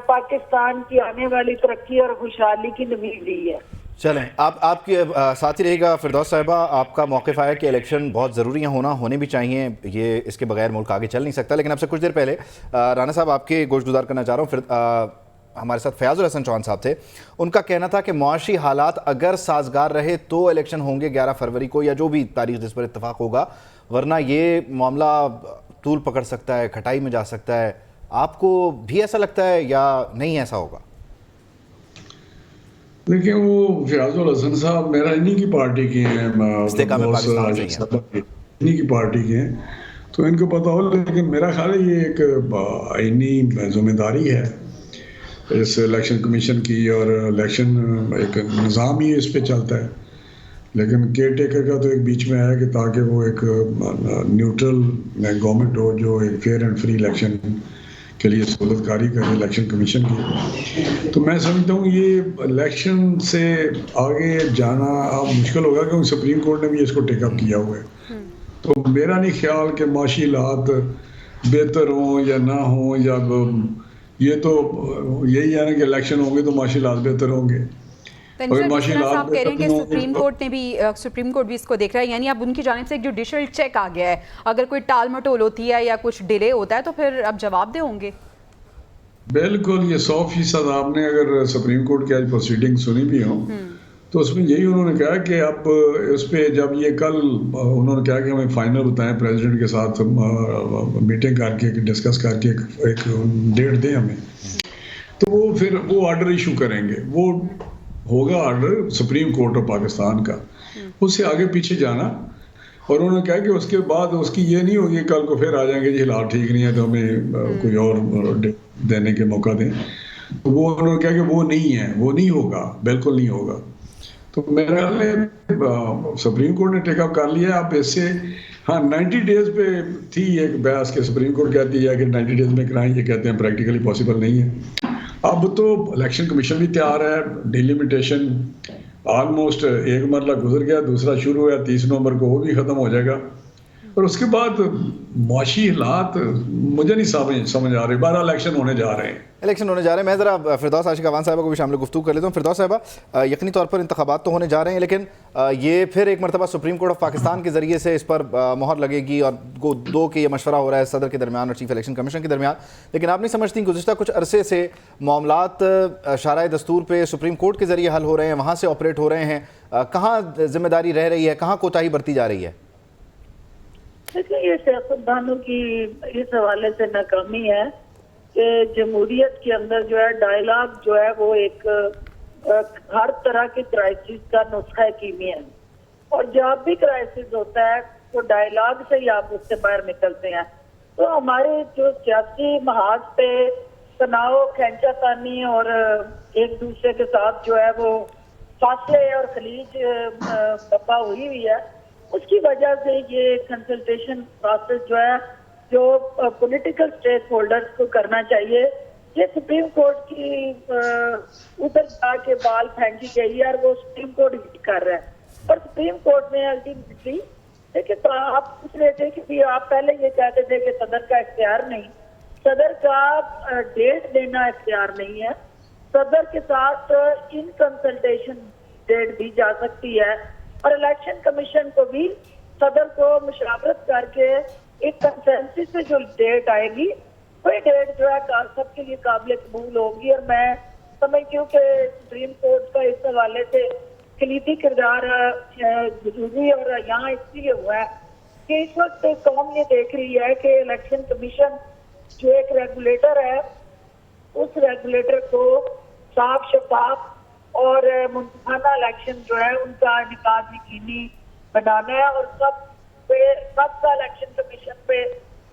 پاکستان کی آنے والی ترقی اور خوشحالی کی نوید دی ہے. چلیں آپ کے ساتھ ہی رہے گا فردوس صاحبہ. آپ کا موقف ہے کہ الیکشن بہت ضروری ہونے بھی چاہیے, یہ اس کے بغیر ملک آگے چل نہیں سکتا. لیکن اب سے کچھ دیر پہلے رانا صاحب آپ کے گوش گزار کرنا چاہ رہا ہوں, ہمارے ساتھ فیاض الحسن چوہان صاحب تھے. ان کا کہنا تھا کہ معاشی حالات اگر سازگار رہے تو الیکشن ہوں گے 11 فروری کو یا جو بھی تاریخ جس پر اتفاق ہوگا, ورنہ یہ معاملہ طول پکڑ سکتا ہے, کھٹائی میں جا سکتا ہے. آپ کو بھی ایسا لگتا ہے یا نہیں ایسا ہوگا؟ دیکھیں وہ فیاض الحسن صاحب میرا انہی کی پارٹی کے ہیں, استحکام پاکستان انہی کی پارٹی کے ہیں, تو ان کو پتہ ہو. لیکن میرا خیال ہے یہ ایک آئینی ذمہ داری ہے اس الیکشن کمیشن کی, اور الیکشن ایک نظام ہی اس پہ چلتا ہے. لیکن کیئر ٹیکر کا تو ایک بیچ میں ہے کہ تاکہ وہ ایک نیوٹرل گورنمنٹ ہو جو ایک فیئر اینڈ فری الیکشن کے لیے سہولت کاری کرے الیکشن کمیشن کی. تو میں سمجھتا ہوں یہ الیکشن سے آگے جانا اب مشکل ہوگا, کیونکہ سپریم کورٹ نے بھی اس کو ٹیک اپ کیا ہوا ہے. تو میرا نہیں خیال کہ معاشی حالات بہتر ہوں یا نہ ہوں, یا یہ تو یہی ہے نا کہ الیکشن ہوں گے تو معاشی حالات بہتر ہوں گے. صاحب کہہ رہے ہیں کہ سپریم کورٹ بھی اس کو دیکھ رہا ہے, یعنی اب ان کی جانب سے ایک جوڈیشل چیک آ گیا ہے, اگر کوئی ٹال مٹول ہوتی ہے یا کچھ ڈیلے ہوتا ہے تو پھر اب جواب دہ ہوں گے. بالکل, یہ 100% آپ نے اگر سپریم کورٹ کی آج پروسیڈنگ سنی بھی ہوں تو اس میں یہی انہوں نے کہا کہ اب اس پہ جب یہ کل انہوں نے کہا کہ ہمیں فائنل بتائیں پریزیڈنٹ کے ساتھ میٹنگ کر کے ڈسکس کر کے ایک ڈیٹ دیں ہمیں, تو وہ پھر وہ آرڈر ایشو کریں گے. وہ ہوگا order supreme court of Pakistan کا, اس سے آگے پیچھے جانا. اور انہوں نے کہا کہ اس کے بعد اس کی یہ نہیں ہوگی کل کو پھر آ جائیں گے جی حالات ٹھیک نہیں ہے تو ہمیں کوئی اور دینے کے موقع دیں. وہ انہوں نے کہا کہ وہ نہیں ہے, وہ نہیں ہوگا, بالکل نہیں ہوگا. تو میرا خیال ہے سپریم کورٹ نے ٹیک اپ کر لیا. اب اس سے 90 ڈیز پہ تھی ایک بحث کہ سپریم کورٹ کہتی ہے کہ 90 ڈیز میں کرائیں, یہ کہتے ہیں پریکٹیکلی پاسبل نہیں ہے. اب تو الیکشن کمیشن بھی تیار ہے, ڈیلیمیٹیشن آلموسٹ ایک مرحلہ گزر گیا, دوسرا شروع ہوا 30 نومبر کو, وہ بھی ختم ہو جائے گا. اور اس کے بعد معاشی حالات مجھے نہیں سمجھ آ رہے. 12 الیکشن ہونے جا رہے ہیں. میں ذرا فردوس عاشق اوان صاحبہ کو بھی شامل گفتگو کر لیتا ہوں. فردوس صاحبہ, یقینی طور پر انتخابات تو ہونے جا رہے ہیں, لیکن یہ پھر ایک مرتبہ سپریم کورٹ آف پاکستان کے ذریعے سے اس پر مہر لگے گی, اور دو کے یہ مشورہ ہو رہا ہے صدر کے درمیان اور چیف الیکشن کمیشن کے درمیان. لیکن آپ نہیں سمجھتی گزشتہ کچھ عرصے سے معاملات شارع دستور پہ سپریم کورٹ کے ذریعے حل ہو رہے ہیں, وہاں سے آپریٹ ہو رہے ہیں, کہاں ذمہ داری رہ رہی ہے, کہاں کوتاہی برتی جا رہی ہے؟ دیکھیں, یہ سیاستدانوں کی اس حوالے سے ناکامی ہے کہ جمہوریت کے اندر جو ہے ڈائلاگ جو ہے وہ ایک ہر طرح کی کرائسس کا نسخہ کیمیا ہے, اور جب بھی کرائسس ہوتا ہے تو ڈائلاگ سے ہی آپ اس سے باہر نکلتے ہیں. تو ہمارے جو سیاسی محاذ پہ تناؤ, کھینچا تانی اور ایک دوسرے کے ساتھ جو ہے وہ فاصلے اور خلیج بپا ہوئی ہے, اس کی وجہ سے یہ کنسلٹیشن پروسیس جو ہے جو پولیٹیکل اسٹیک ہولڈرز کو کرنا چاہیے, یہ سپریم کورٹ کی ادھر جا کے بال پھینکی گئی ہے اور وہ سپریم کورٹ کر رہا ہے. اور سپریم کورٹ نے الٹیمیٹلی دیکھیں, آپ پوچھ رہے تھے کہ آپ پہلے یہ کہتے تھے کہ صدر کا اختیار نہیں, صدر کا ڈیٹ دینا اختیار نہیں ہے. صدر کے ساتھ ان کنسلٹیشن ڈیٹ دی جا سکتی ہے, اور الیکشن کمیشن کو بھی صدر کو مشاورت کر کے ایک کنسنسس سے جو ڈیٹ آئے گی وہی ڈیٹ جو ہے سب کے لیے قابل قبول ہوگی. اور میں سمجھتی ہوں کہ سپریم کورٹ کا اس حوالے سے کلیدی کردار ضروری اور یہاں اس لیے ہوا ہے کہ اس وقت قوم یہ دیکھ رہی ہے کہ الیکشن کمیشن جو ایک ریگولیٹر ہے, اس ریگولیٹر کو صاف شفاف اور منصفانہ الیکشن جو ہے ان کا انعقاد یقینی بنانا ہے, اور سب کا الیکشن کمیشن پہ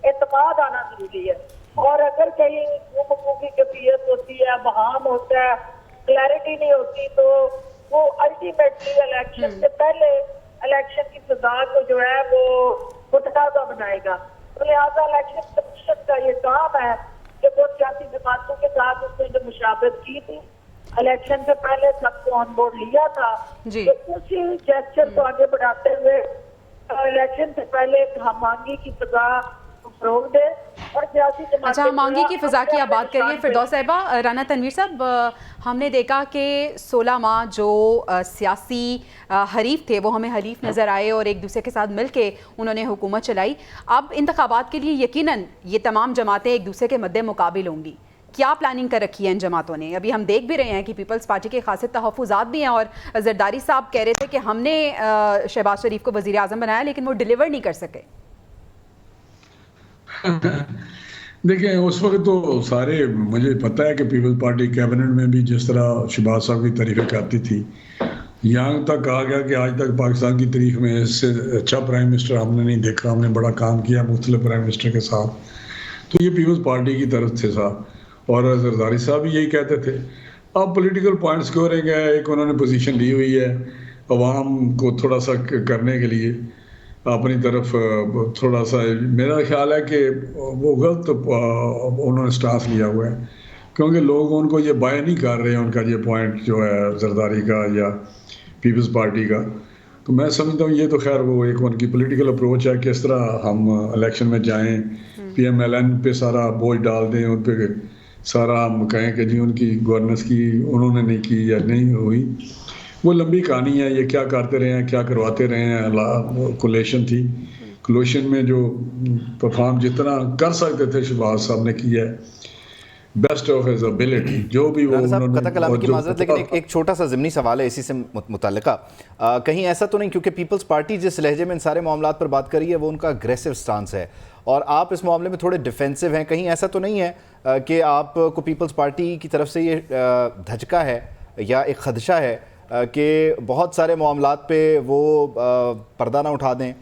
اعتماد آنا ضروری ہے. اور اگر کہیں کی کیفیت ہوتی ہے, بہام ہوتا ہے, کلیئرٹی نہیں ہوتی, تو وہ الٹیمیٹلی الیکشن سے پہلے الیکشن کی فضا کو جو ہے وہ متنازع بنائے گا. تو لہٰذا الیکشن کمیشن کا یہ کام ہے کہ وہ سیاسی جماعتوں کے ساتھ اس نے جو مشاورت کی تھی الیکشن سے پہلے سب کو آن بورڈ لیا تھا, تو اسی جیسچر کو آگے بڑھاتے ہوئے الیکشن سے پہلے ہم مانگی کی فضا فروغ دے اور سیاسی جماعتیں. اچھا, مانگی کی فضا کی آپ بات کریے فردوس صاحبہ. رانا تنویر صاحب, ہم نے دیکھا کہ 16 ماہ جو سیاسی حریف تھے وہ ہمیں حریف نظر آئے اور ایک دوسرے کے ساتھ مل کے انہوں نے حکومت چلائی. اب انتخابات کے لیے یقیناً یہ تمام جماعتیں ایک دوسرے کے مد مقابل ہوں گی. کیا پلاننگ کر رکھی ہے ان جماعتوں نے؟ ابھی ہم دیکھ بھی رہے ہیں کہ پیپلز پارٹی کے خاصے تحفظات بھی ہیں, اور زرداری صاحب کہہ رہے تھے کہ ہم نے شہباز شریف کو وزیر اعظم بنایا لیکن وہ ڈیلیور نہیں کر سکے. دیکھیں, اس وقت تو سارے, مجھے پتہ ہے کہ پیپلز پارٹی کیبنٹ میں بھی جس طرح شہباز صاحب کی تعریفیں کرتی تھی یہاں تک کہا گیا کہ آج تک پاکستان کی تاریخ میں اس سے اچھا پرائم منسٹر ہم نے نہیں دیکھا, ہم نے بڑا کام کیا مختلف پرائم منسٹر کے ساتھ. تو یہ پیپلز پارٹی کی طرف سے تھا, اور زرداری صاحب بھی یہی کہتے تھے. اب پولیٹیکل پوائنٹس کیوں رہ گئے, ایک انہوں نے پوزیشن لی ہوئی ہے عوام کو تھوڑا سا کرنے کے لیے اپنی طرف تھوڑا سا, میرا خیال ہے کہ وہ غلط انہوں نے سٹانس لیا ہوا ہے, کیونکہ لوگ ان کو یہ بائے نہیں کر رہے ہیں ان کا یہ پوائنٹ جو ہے زرداری کا یا پیپلز پارٹی کا. تو میں سمجھتا ہوں یہ تو خیر وہ ایک ان کی پولیٹیکل اپروچ ہے, کس طرح ہم الیکشن میں جائیں, پی ایم ایل این پہ سارا بوجھ ڈال دیں, ان پہ سارا ہم کہیں کہ جی ان کی گورننس کی انہوں نے نہیں کی یا نہیں ہوئی. وہ لمبی کہانی ہے, یہ کیا کرتے رہے ہیں, کیا کرواتے رہے ہیں. کولیشن تھی, کولیشن میں جو پرفارم جتنا کر سکتے تھے شہباز صاحب نے کیا ہے بیسٹ آف ہز ابیلٹی, جو بھی وہ قطع کلامی کی معذرت, لیکن ایک چھوٹا سا ضمنی سوال ہے اسی سے متعلقہ. کہیں ایسا تو نہیں, کیونکہ پیپلز پارٹی جس لہجے میں ان سارے معاملات پر بات کری ہے وہ ان کا اگریسو سٹانس ہے, اور آپ اس معاملے میں تھوڑے ڈیفینسو ہیں. کہیں ایسا تو نہیں ہے کہ آپ کو پیپلز پارٹی کی طرف سے یہ دھچکا ہے یا ایک خدشہ ہے کہ بہت سارے معاملات پہ وہ پردہ نہ اٹھا دیں,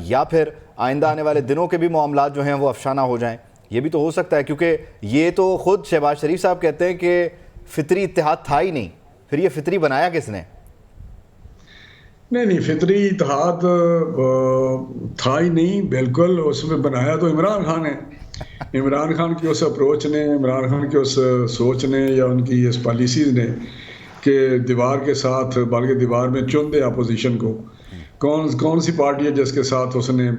یا پھر آئندہ آنے والے دنوں کے بھی معاملات جو ہیں وہ افشانہ ہو جائیں؟ یہ بھی تو ہو سکتا ہے, کیونکہ یہ تو خود شہباز شریف صاحب کہتے ہیں کہ فطری اتحاد تھا ہی نہیں, پھر یہ فطری بنایا کس نے؟ نہیں, فطری اتحاد تھا ہی نہیں, بالکل اس میں بنایا تو عمران خان ہے. عمران خان کی اس اپروچ نے, عمران خان کی اس سوچ نے, یا ان کی اس پالیسیز نے کہ دیوار کے ساتھ, بلکہ دیوار میں چن دے اپوزیشن کو. کون سی پارٹی ہے جس کے ساتھ اس نے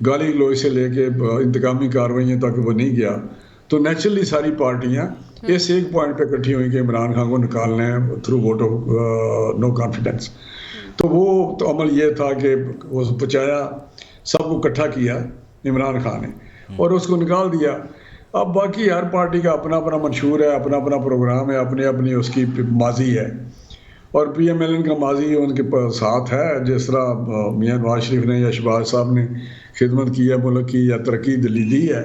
گالی گلوچ سے لے کے انتقامی کارروائیاں تک وہ نہیں گیا؟ تو نیچرلی ساری پارٹیاں اس ایک پوائنٹ پہ اکٹھی ہوئی کہ عمران خان کو نکالنا ہے through vote of no confidence. تو وہ تو عمل یہ تھا کہ وہ بچایا, سب کو اکٹھا کیا عمران خان نے اور اس کو نکال دیا. اب باقی ہر پارٹی کا اپنا اپنا منشور ہے, اپنا اپنا پروگرام ہے, اپنی اپنی اس کی ماضی ہے, اور پی ایم ایل این کا ماضی ان کے ساتھ ہے. جس طرح میاں نواز شریف نے یا شہباز صاحب نے خدمت کی ہے ملک کی یا ترقی دی ہے.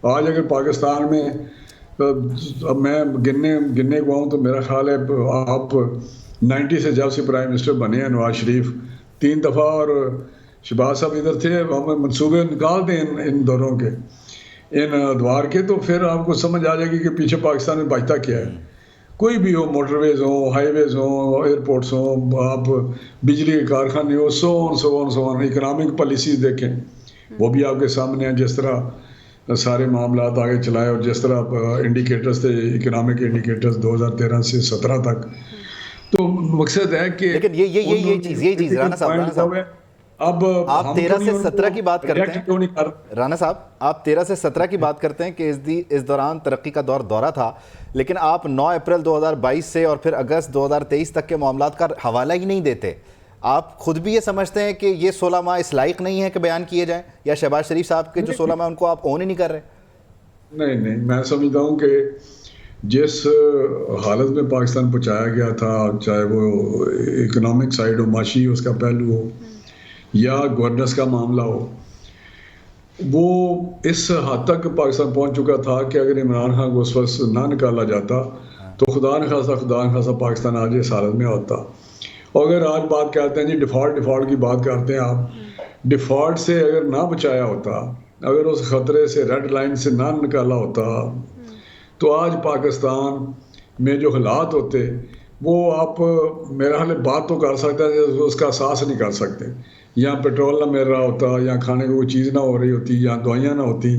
آج اگر پاکستان میں اب میں گننے کو آؤں تو میرا خیال ہے آپ 90 سے جب سے پرائم منسٹر بنے ہیں نواز شریف 3 دفعہ, اور شہباز صاحب ادھر تھے, ہمیں منصوبے نکال دیں ان دوروں کے, ان ادوار کے, تو پھر آپ کو سمجھ آ جائے گی کہ پیچھے پاکستان میں بچتا کیا ہے. کوئی بھی ہو, موٹر ویز ہوں, ہائی ویز ہوں, ایئرپورٹس ہوں, آپ بجلی کے کارخانے ہو, سون اکنامک پالیسیز دیکھیں وہ بھی آپ کے سامنے ہیں, جس طرح سارے معاملات آگے چلائے, اور جس طرح انڈیکیٹرز تھے اکنامک انڈیکیٹرز 2013 سے 17 تک. تو مقصد ہے کہ لیکن یہ چیز رانا صاحب, اب آپ 13 سے 17 کی بات کرتے ہیں, رانا صاحب آپ 13 سے 17 کی بات کرتے ہیں کہ اس دوران ترقی کا دورہ تھا, لیکن آپ 9 اپریل 2022 سے اور پھر اگست 2023 تک کے معاملات کا حوالہ ہی نہیں دیتے. آپ خود بھی یہ سمجھتے ہیں کہ یہ 16 ماہ اس لائق نہیں ہے کہ بیان کیے جائیں, یا شہباز شریف صاحب کے جو 16 ماہ ان کو آپ اون ہی نہیں کر رہے؟ نہیں, میں سمجھتا ہوں کہ جس حالت میں پاکستان پہنچایا گیا تھا, چاہے وہ اکنامک سائیڈ ہو, معاشی اس کا پہلو ہو, یا گورننس کا معاملہ ہو, وہ اس حد تک پاکستان پہنچ چکا تھا کہ اگر عمران خان کو اس وقت نہ نکالا جاتا تو خدا نخواستہ پاکستان آج اس حالت میں ہوتا. اور اگر آج بات کرتے ہیں جی ڈیفالٹ کی بات کرتے ہیں آپ, ڈیفالٹ سے اگر نہ بچایا ہوتا, اگر اس خطرے سے ریڈ لائن سے نہ نکالا ہوتا, تو آج پاکستان میں جو حالات ہوتے وہ آپ میرا حال بات تو کر سکتے ہیں, اس کا احساس نہیں کر سکتے. یا پیٹرول نہ مل رہا ہوتا, یا کھانے کو کوئی چیز نہ ہو رہی ہوتی, یا دوائیاں نہ ہوتی.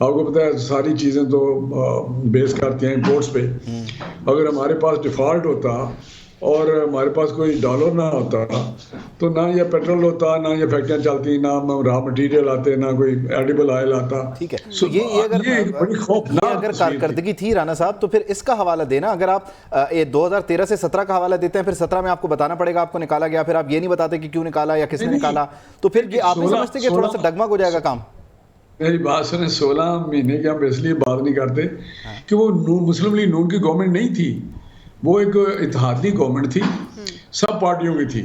آپ کو پتہ ہے ساری چیزیں تو بیس کرتی ہیں امپورٹس پہ. اگر ہمارے پاس ڈیفالٹ ہوتا اور ہمارے پاس کوئی ڈالر نہ ہوتا تو نہ یہ پیٹرول ہوتا, نہ یہ فیکٹریاں چلتی, نہ را مٹیریل آتے, نہ کوئی ایڈیبل آئل آتا. ٹھیک ہے, یہ اگر کارکردگی تھی رانا صاحب تو پھر اس کا حوالہ دینا. اگر آپ 2013 سے 17 کا حوالہ دیتے ہیں, پھر 17 میں آپ کو بتانا پڑے گا آپ کو نکالا گیا, پھر آپ یہ نہیں بتاتے کہ کیوں نکالا یا کس نے نکالا, تو پھر یہ آپ نہیں سمجھتے کہ تھوڑا سا ڈگمگ ہو جائے گا کام؟ میری بات سنیں, 16 مہینے کی ہم اس لیے بات نہیں کرتے کہ وہ مسلم لیگ نون کی گورنمنٹ نہیں تھی, وہ ایک اتحادی گورنمنٹ تھی, سب پارٹیوں کی تھی.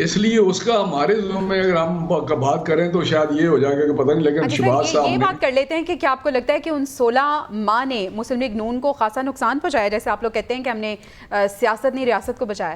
اس لیے اس کا ہمارے ضلع میں اگر ہم بات کریں تو شاید یہ ہو جائے گا کہ پتہ نہیں, لیکن شہباز صاحب یہ بات کر لیتے ہیں کہ کیا آپ کو لگتا ہے کہ ان 16 ماہ نے مسلم لیگ نون کو خاصا نقصان پہنچایا, جیسے آپ لوگ کہتے ہیں کہ ہم نے سیاست نہیں ریاست کو بچایا؟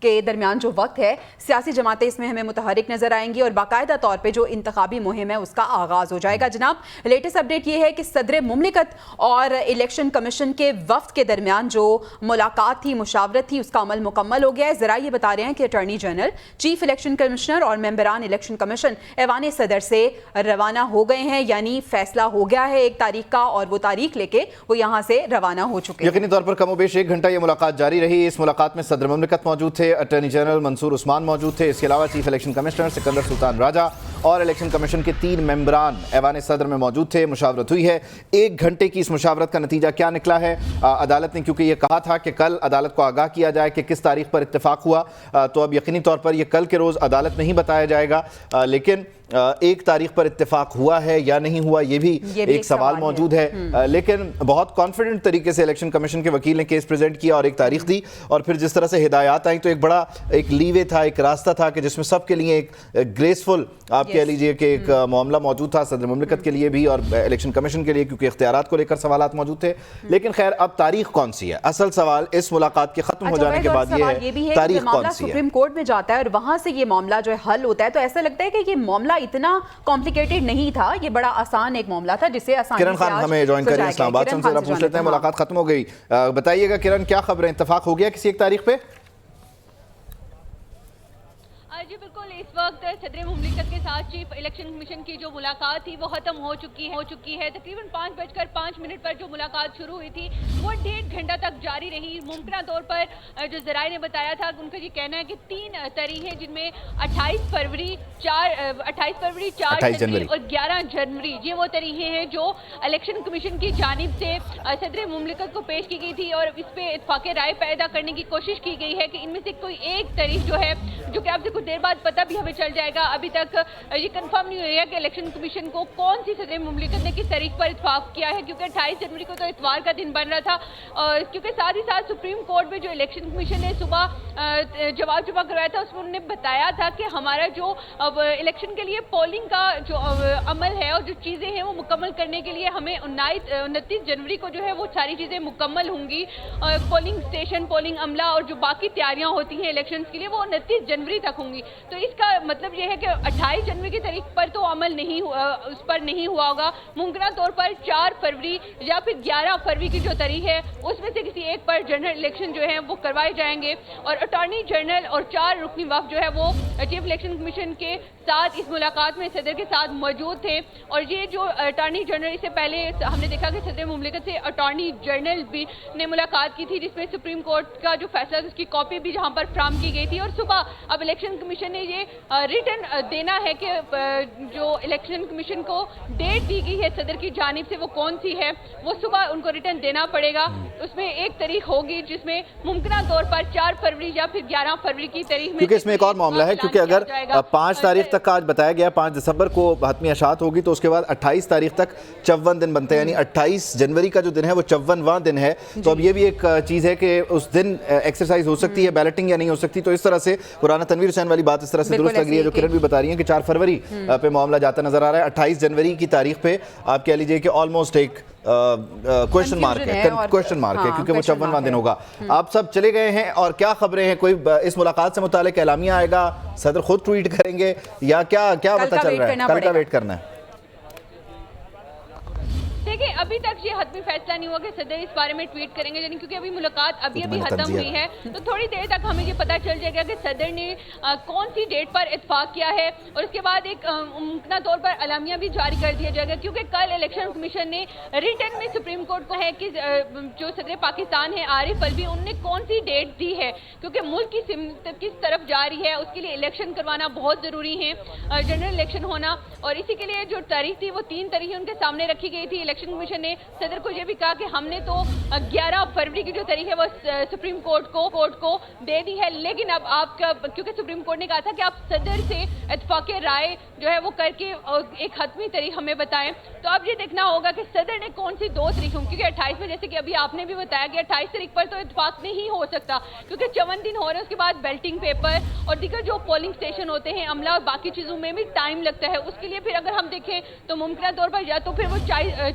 کے درمیان جو وقت ہے سیاسی جماعتیں اس میں ہمیں متحرک نظر آئیں گی اور باقاعدہ طور پہ جو انتخابی مہم ہے اس کا آغاز ہو جائے گا. جناب لیٹسٹ اپڈیٹ یہ ہے کہ صدر مملکت اور الیکشن کمیشن کے وفد کے درمیان جو ملاقات تھی مشاورت تھی اس کا عمل مکمل ہو گیا ہے. ذرائع یہ بتا رہے ہیں کہ attorney general chief election commissioner اور ممبران الیکشن کمیشن ایوان صدر سے روانہ ہو گئے ہیں, یعنی فیصلہ ہو گیا ہے ایک تاریخ کا اور وہ تاریخ لے کے وہ یہاں سے روانہ ہو چکے ہیں. یقینی طور پر کم و بیش 1 گھنٹہ یہ ملاقات جاری رہی. اس ملاقات میں صدر مملکت موجود تھے, اٹارنی جنرل منصور عثمان موجود تھے, اس کے علاوہ چیف الیکشن کمشنر سکندر سلطان راجہ اور الیکشن کمیشن کے 3 ممبران ایوان صدر میں موجود تھے. مشاورت ہوئی ہے. 1 گھنٹے کی اس مشاورت کا نتیجہ کیا نکلا ہے؟ عدالت نے کیونکہ یہ کہا تھا کہ کل عدالت کو آگاہ کیا جائے کہ کس تاریخ پر اتفاق ہوا, تو اب یقینی طور پر یہ کل کے روز عدالت نہیں بتایا جائے گا, لیکن 1 تاریخ پر اتفاق ہوا ہے یا نہیں ہوا یہ بھی ایک سوال موجود ہے. لیکن بہت کانفیڈنٹ طریقے سے الیکشن کمیشن کے وکیل نے کیس پریزنٹ کیا اور ایک تاریخ دی, اور پھر جس طرح سے ہدایات آئیں تو ایک بڑا ایک لیوے تھا, ایک راستہ تھا کہ جس میں سب کے لیے ایک گریسفل آپ کہہ لیجئے کہ ایک معاملہ موجود تھا, صدر مملکت کے لیے بھی اور الیکشن کمیشن کے لیے, کیونکہ اختیارات کو لے کر سوالات موجود تھے. لیکن خیر اب تاریخ کون سی ہے؟ اصل سوال اس ملاقات کے ختم ہو جانے کے بعد یہ ہے تاریخ کون سی ہے. سپریم کورٹ میں جاتا ہے اور وہاں سے یہ معاملہ جو ہے حل ہوتا ہے, تو ایسا لگتا ہے کہ یہ معاملہ اتنا کمپلیکیٹڈ نہیں تھا, یہ بڑا آسان ایک معاملہ تھا جسے آسانی سے کرن خان ہمیں جوائن کریں اسلام آباد سے, ہم ذرا پوچھ لیتے ہیں. ملاقات ختم ہو گئی, بتائیے گا کرن کیا خبریں, اتفاق ہو گیا کسی ایک تاریخ پہ؟ جی بالکل, اس وقت صدر مملکت کے ساتھ چیف الیکشن کمیشن کی جو ملاقات تھی وہ ختم ہو چکی ہے. تقریباً 5:05 پر جو ملاقات شروع ہوئی تھی وہ 1.5 گھنٹہ تک جاری رہی. ممکنہ طور پر جو ذرائع نے بتایا تھا ان کا یہ کہنا ہے کہ 3 تاریخ ہیں جن میں 28 فروری 4 جنوری اور 11 جنوری یہ وہ تاریخیں ہیں جو الیکشن کمیشن کی جانب سے صدر مملکت کو پیش کی گئی تھی, اور اس پہ اتفاق رائے پیدا کرنے کی کوشش کی گئی ہے کہ ان میں سے کوئی ایک تاریخ جو ہے, جو کہ آپ سے کچھ دیر بعد پتہ بھی ہمیں چل جائے گا, ابھی تک یہ کنفرم نہیں ہوا ہے کہ الیکشن کمیشن کو کون سی صدر مملکت نے کس تاریخ پر اتفاق کیا ہے, کیونکہ 28 جنوری کو تو اتوار کا دن بن رہا تھا, اور کیونکہ ساتھ ہی ساتھ سپریم کورٹ میں جو الیکشن کمیشن نے صبح جواب جمع کروایا تھا اس میں انہوں نے بتایا تھا کہ ہمارا جو الیکشن کے لیے پولنگ کا جو عمل ہے اور جو چیزیں ہیں وہ مکمل کرنے کے لیے ہمیں 29 جنوری کو جو ہے وہ ساری چیزیں مکمل ہوں گی, پولنگ اسٹیشن, پولنگ عملہ اور جو باقی تیاریاں ہوتی ہیں الیکشنز کے لیے وہ 29 جنوری تک ہوں گی. تو اس کا مطلب یہ ہے کہ 28 جنوری کی تاریخ پر تو عمل نہیں اس پر نہیں ہوا ہوگا. ممکنہ طور پر 4 فروری یا پھر 11 فروری کی جو تاریخ ہے اس میں سے کسی ایک پر جنرل الیکشن جو ہے وہ کروائے جائیں گے, اور اٹارنی جنرل اور 4 رکنی وفد جو ہے وہ چیف الیکشن کمیشن کے ساتھ اس ملاقات میں صدر کے ساتھ موجود تھے. اور یہ جو اٹارنی جنرل, اس سے پہلے ہم نے دیکھا کہ صدر مملکت سے اٹارنی جنرل بھی نے ملاقات کی تھی جس میں سپریم کورٹ کا جو فیصلہ اس کی کاپی بھی جہاں پر فراہم کی گئی تھی, اور صبح اب الیکشن کمیشن نے یہ ریٹن دینا ہے کہ جو الیکشن کمیشن کو ڈیٹ دی گئی ہے صدر کی جانب سے وہ کون سی ہے, وہ صبح ان کو ریٹن دینا پڑے گا. اس میں ایک تاریخ ہوگی جس میں ممکنہ طور پر 4 فروری یا پھر 11 فروری کی تاریخ میں, کیونکہ اس میں ایک اور معاملہ ہے, کیونکہ اگر 5 تاریخ تک کا آج بتایا گیا 5 دسمبر کو حتمی اشاعت ہوگی تو اس کے بعد 28 تاریخ تک 54 دن بنتے ہیں, یعنی 28 جنوری کا جو دن ہے وہ 54واں دن ہے. تو اب یہ بھی ایک چیز ہے کہ اس دن ایکسرسائز ہو سکتی ہے بیلٹنگ یا نہیں ہو سکتی. تو اس طرح سے قرآن تنویر حسین والی بات اس طرح سے درست لگ رہی ہے جو کرن بھی بتا رہی ہیں کہ 4 فروری پہ معاملہ جاتا نظر آ رہا ہے. 28 جنوری کی تاریخ پہ آپ کہہ لیجئے کہ آلموسٹ ایک کوشچن مارک ہے کیونکہ وہ 54واں دن ہوگا. آپ سب چلے گئے ہیں اور کیا خبریں ہیں, کوئی اس ملاقات سے متعلق اعلامیہ آئے گا, صدر خود ٹویٹ کریں گے یا کیا پتہ چل رہا ہے؟ کل کا ویٹ کرنا ہے. دیکھیں ابھی تک یہ حتمی فیصلہ نہیں ہوا کہ صدر اس بارے میں ٹویٹ کریں گے, یعنی کیونکہ ابھی ملاقات ابھی ختم ہوئی ہے, تو تھوڑی دیر تک ہمیں یہ پتہ چل جائے گا کہ صدر نے کون سی ڈیٹ پر اتفاق کیا ہے, اور اس کے بعد ایک ممکنہ طور پر اعلامیہ بھی جاری کر دیا جائے گا. کیونکہ کل الیکشن کمیشن نے ریٹن میں سپریم کورٹ کو ہے کہ جو صدر پاکستان ہے عارف الوی, انہوں نے کون سی ڈیٹ دی ہے, کیونکہ ملک کی سمت کس طرف جا رہی ہے اس کے لیے الیکشن کروانا بہت ضروری ہے, جنرل الیکشن ہونا, اور اسی کے لیے جو تاریخ تھی وہ 3 تاریخیں ان کے سامنے رکھی گئی تھی. الیکشن کمیشن نے صدر کو یہ بھی کہا کہ ہم نے تو 11 فروری کی جو تاریخ ہے وہ سپریم کورٹ کو دے دی ہے, لیکن اب آپ کا, کیونکہ سپریم کورٹ نے کہا تھا کہ آپ صدر سے اتفاق رائے جو ہے وہ کر کے ایک حتمی تاریخ ہمیں بتائیں. تو اب یہ دیکھنا ہوگا کہ صدر نے کون سی 2 تاریخوں, کیونکہ 28 میں جیسے کہ ابھی آپ نے بھی بتایا کہ 28 تاریخ پر تو اتفاق نہیں ہو سکتا کیونکہ 54 دن ہو رہے ہیں, اس کے بعد بیلٹنگ پیپر اور دیگر جو پولنگ اسٹیشن ہوتے ہیں, عملہ اور باقی چیزوں میں بھی ٹائم لگتا ہے. اس کے لیے پھر اگر ہم دیکھیں تو ممکنہ طور پر یا تو پھر وہ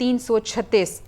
336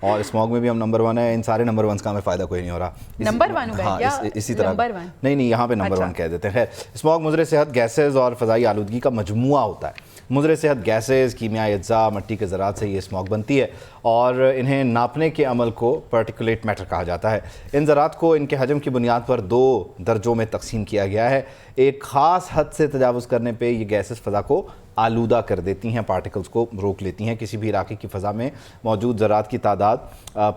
اور اسموگ میں بھی ہم نمبر 1 ہیں. ان سارے نمبر 1 کا ہمیں فائدہ کوئی نہیں ہو رہا. نمبر 1 ہاں اسی طرح نہیں یہاں پہ نمبر 1 کہہ دیتے ہیں. خیر اسموگ مضر صحت گیسز اور فضائی آلودگی کا مجموعہ ہوتا ہے. مضر صحت گیسز کیمیائی اجزاء مٹی کے ذرات سے یہ اسموگ بنتی ہے اور انہیں ناپنے کے عمل کو پارٹیکولیٹ میٹر کہا جاتا ہے. ان ذرات کو ان کے حجم کی بنیاد پر 2 درجوں میں تقسیم کیا گیا ہے. ایک خاص حد سے تجاوز کرنے پہ یہ گیسز فضا کو آلودہ کر دیتی ہیں, پارٹیکلز کو روک لیتی ہیں. کسی بھی علاقے کی فضا میں موجود ذرات کی تعداد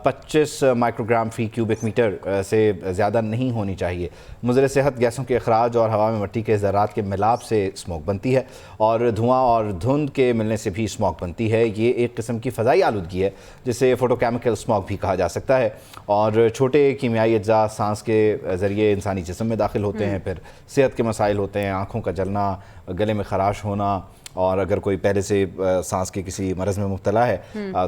25 مائکروگرام فی کیوبک میٹر سے زیادہ نہیں ہونی چاہیے. مضر صحت گیسوں کے اخراج اور ہوا میں مٹی کے ذرات کے ملاپ سے اسموگ بنتی ہے اور دھواں اور دھند کے ملنے سے بھی اسموگ بنتی ہے. یہ ایک قسم کی فضائی آلودگی ہے جسے فوٹو کیمیکل اسموگ بھی کہا جا سکتا ہے. اور چھوٹے کیمیائی اجزاء سانس کے ذریعے انسانی جسم میں داخل ہوتے ہیں. پھر صحت کے مسائل ہوتے ہیں, آنکھوں کا جلنا, گلے میں خراش ہونا, اور اگر کوئی پہلے سے سانس کے کسی مرض میں مبتلا ہے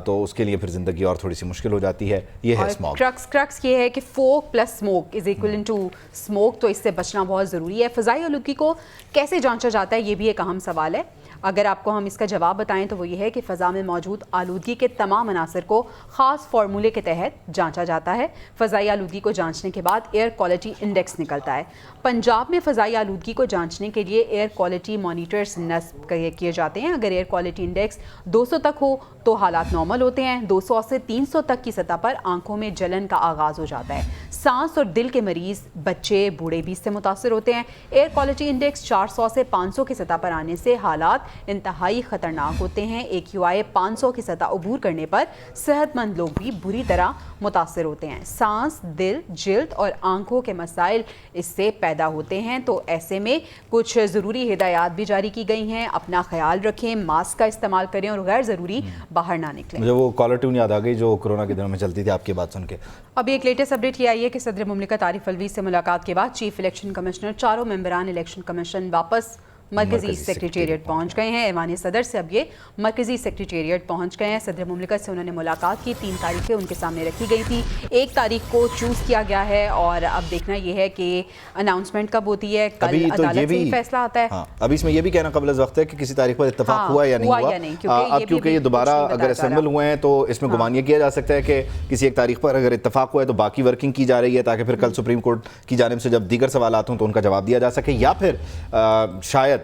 تو اس کے لیے پھر زندگی اور تھوڑی سی مشکل ہو جاتی ہے. یہ ہے اسموگ. کرکس یہ ہے کہ fog plus smoke is equal to smoke, تو اس سے بچنا بہت ضروری ہے. فضائی آلودگی کو کیسے جانچا جاتا ہے یہ بھی ایک اہم سوال ہے. اگر آپ کو ہم اس کا جواب بتائیں تو وہ یہ ہے کہ فضا میں موجود آلودگی کے تمام عناصر کو خاص فارمولے کے تحت جانچا جاتا ہے. فضائی آلودگی کو جانچنے کے بعد ایئر کوالٹی انڈیکس نکلتا ہے. پنجاب میں فضائی آلودگی کو جانچنے کے لیے ایئر کوالٹی مانیٹرز نصب کیے جاتے ہیں. اگر ایئر کوالٹی انڈیکس 200 تک ہو تو حالات نارمل ہوتے ہیں. 200 سے 300 تک کی سطح پر آنکھوں میں جلن کا آغاز ہو جاتا ہے. سانس اور دل کے مریض, بچے, بوڑھے بھی اس سے متاثر ہوتے ہیں. ایئر کوالٹی انڈیکس 400 سے 500 کی سطح پر آنے سے حالات انتہائی خطرناک ہوتے ہیں. AQI 500 کی سطح عبور کرنے پر صحت مند لوگ بھی بری طرح متاثر ہوتے ہیں. سانس, دل, جلد اور آنکھوں کے مسائل اس سے پیدا ہوتے ہیں. تو ایسے میں کچھ ضروری ہدایات بھی جاری کی گئی ہیں. اپنا خیال رکھیں, ماسک کا استعمال کریں اور غیر ضروری باہر نہ نکلیں. مجھے وہ کالر ٹیون یاد آ گئی جو کورونا کے دنوں میں چلتی تھی آپ کی بات سن کے. ابھی ایک لیٹسٹ اپڈیٹ یہ آئی ہے کہ صدر مملکت عارف الوی سے ملاقات کے بعد چیف الیکشن کمشنر, چاروں ممبران الیکشن کمیشن واپس مرکزی سیکریٹریٹ پہنچ گئے ہیں. ایوان صدر سے اب یہ مرکزی سیکریٹریٹ پہنچ گئے ہیں. صدر مملکت سے انہوں نے ملاقات کی. 3 تاریخیں ان کے سامنے رکھی گئی تھی. 1 تاریخ کو چوز کیا گیا ہے اور اب دیکھنا یہ ہے کہ اناؤنسمنٹ کب ہوتی ہے. کل عدالت سے فیصلہ آتا ہے. ابھی اس میں یہ بھی کہنا قبل از وقت ہے کہ کسی تاریخ پر اتفاق ہوا یا نہیں ہوا. اب کیونکہ یہ دوبارہ اگر اسمبل ہوئے ہیں تو اس میں گمان یہ کیا جا سکتا ہے کہ کسی ایک تاریخ پر اگر اتفاق ہوا ہے تو باقی ورکنگ کی جا رہی ہے تاکہ پھر کل سپریم کورٹ کی جانب سے جب دیگر سوالات ہوں تو ان کا جواب دیا جا سکے. یا پھر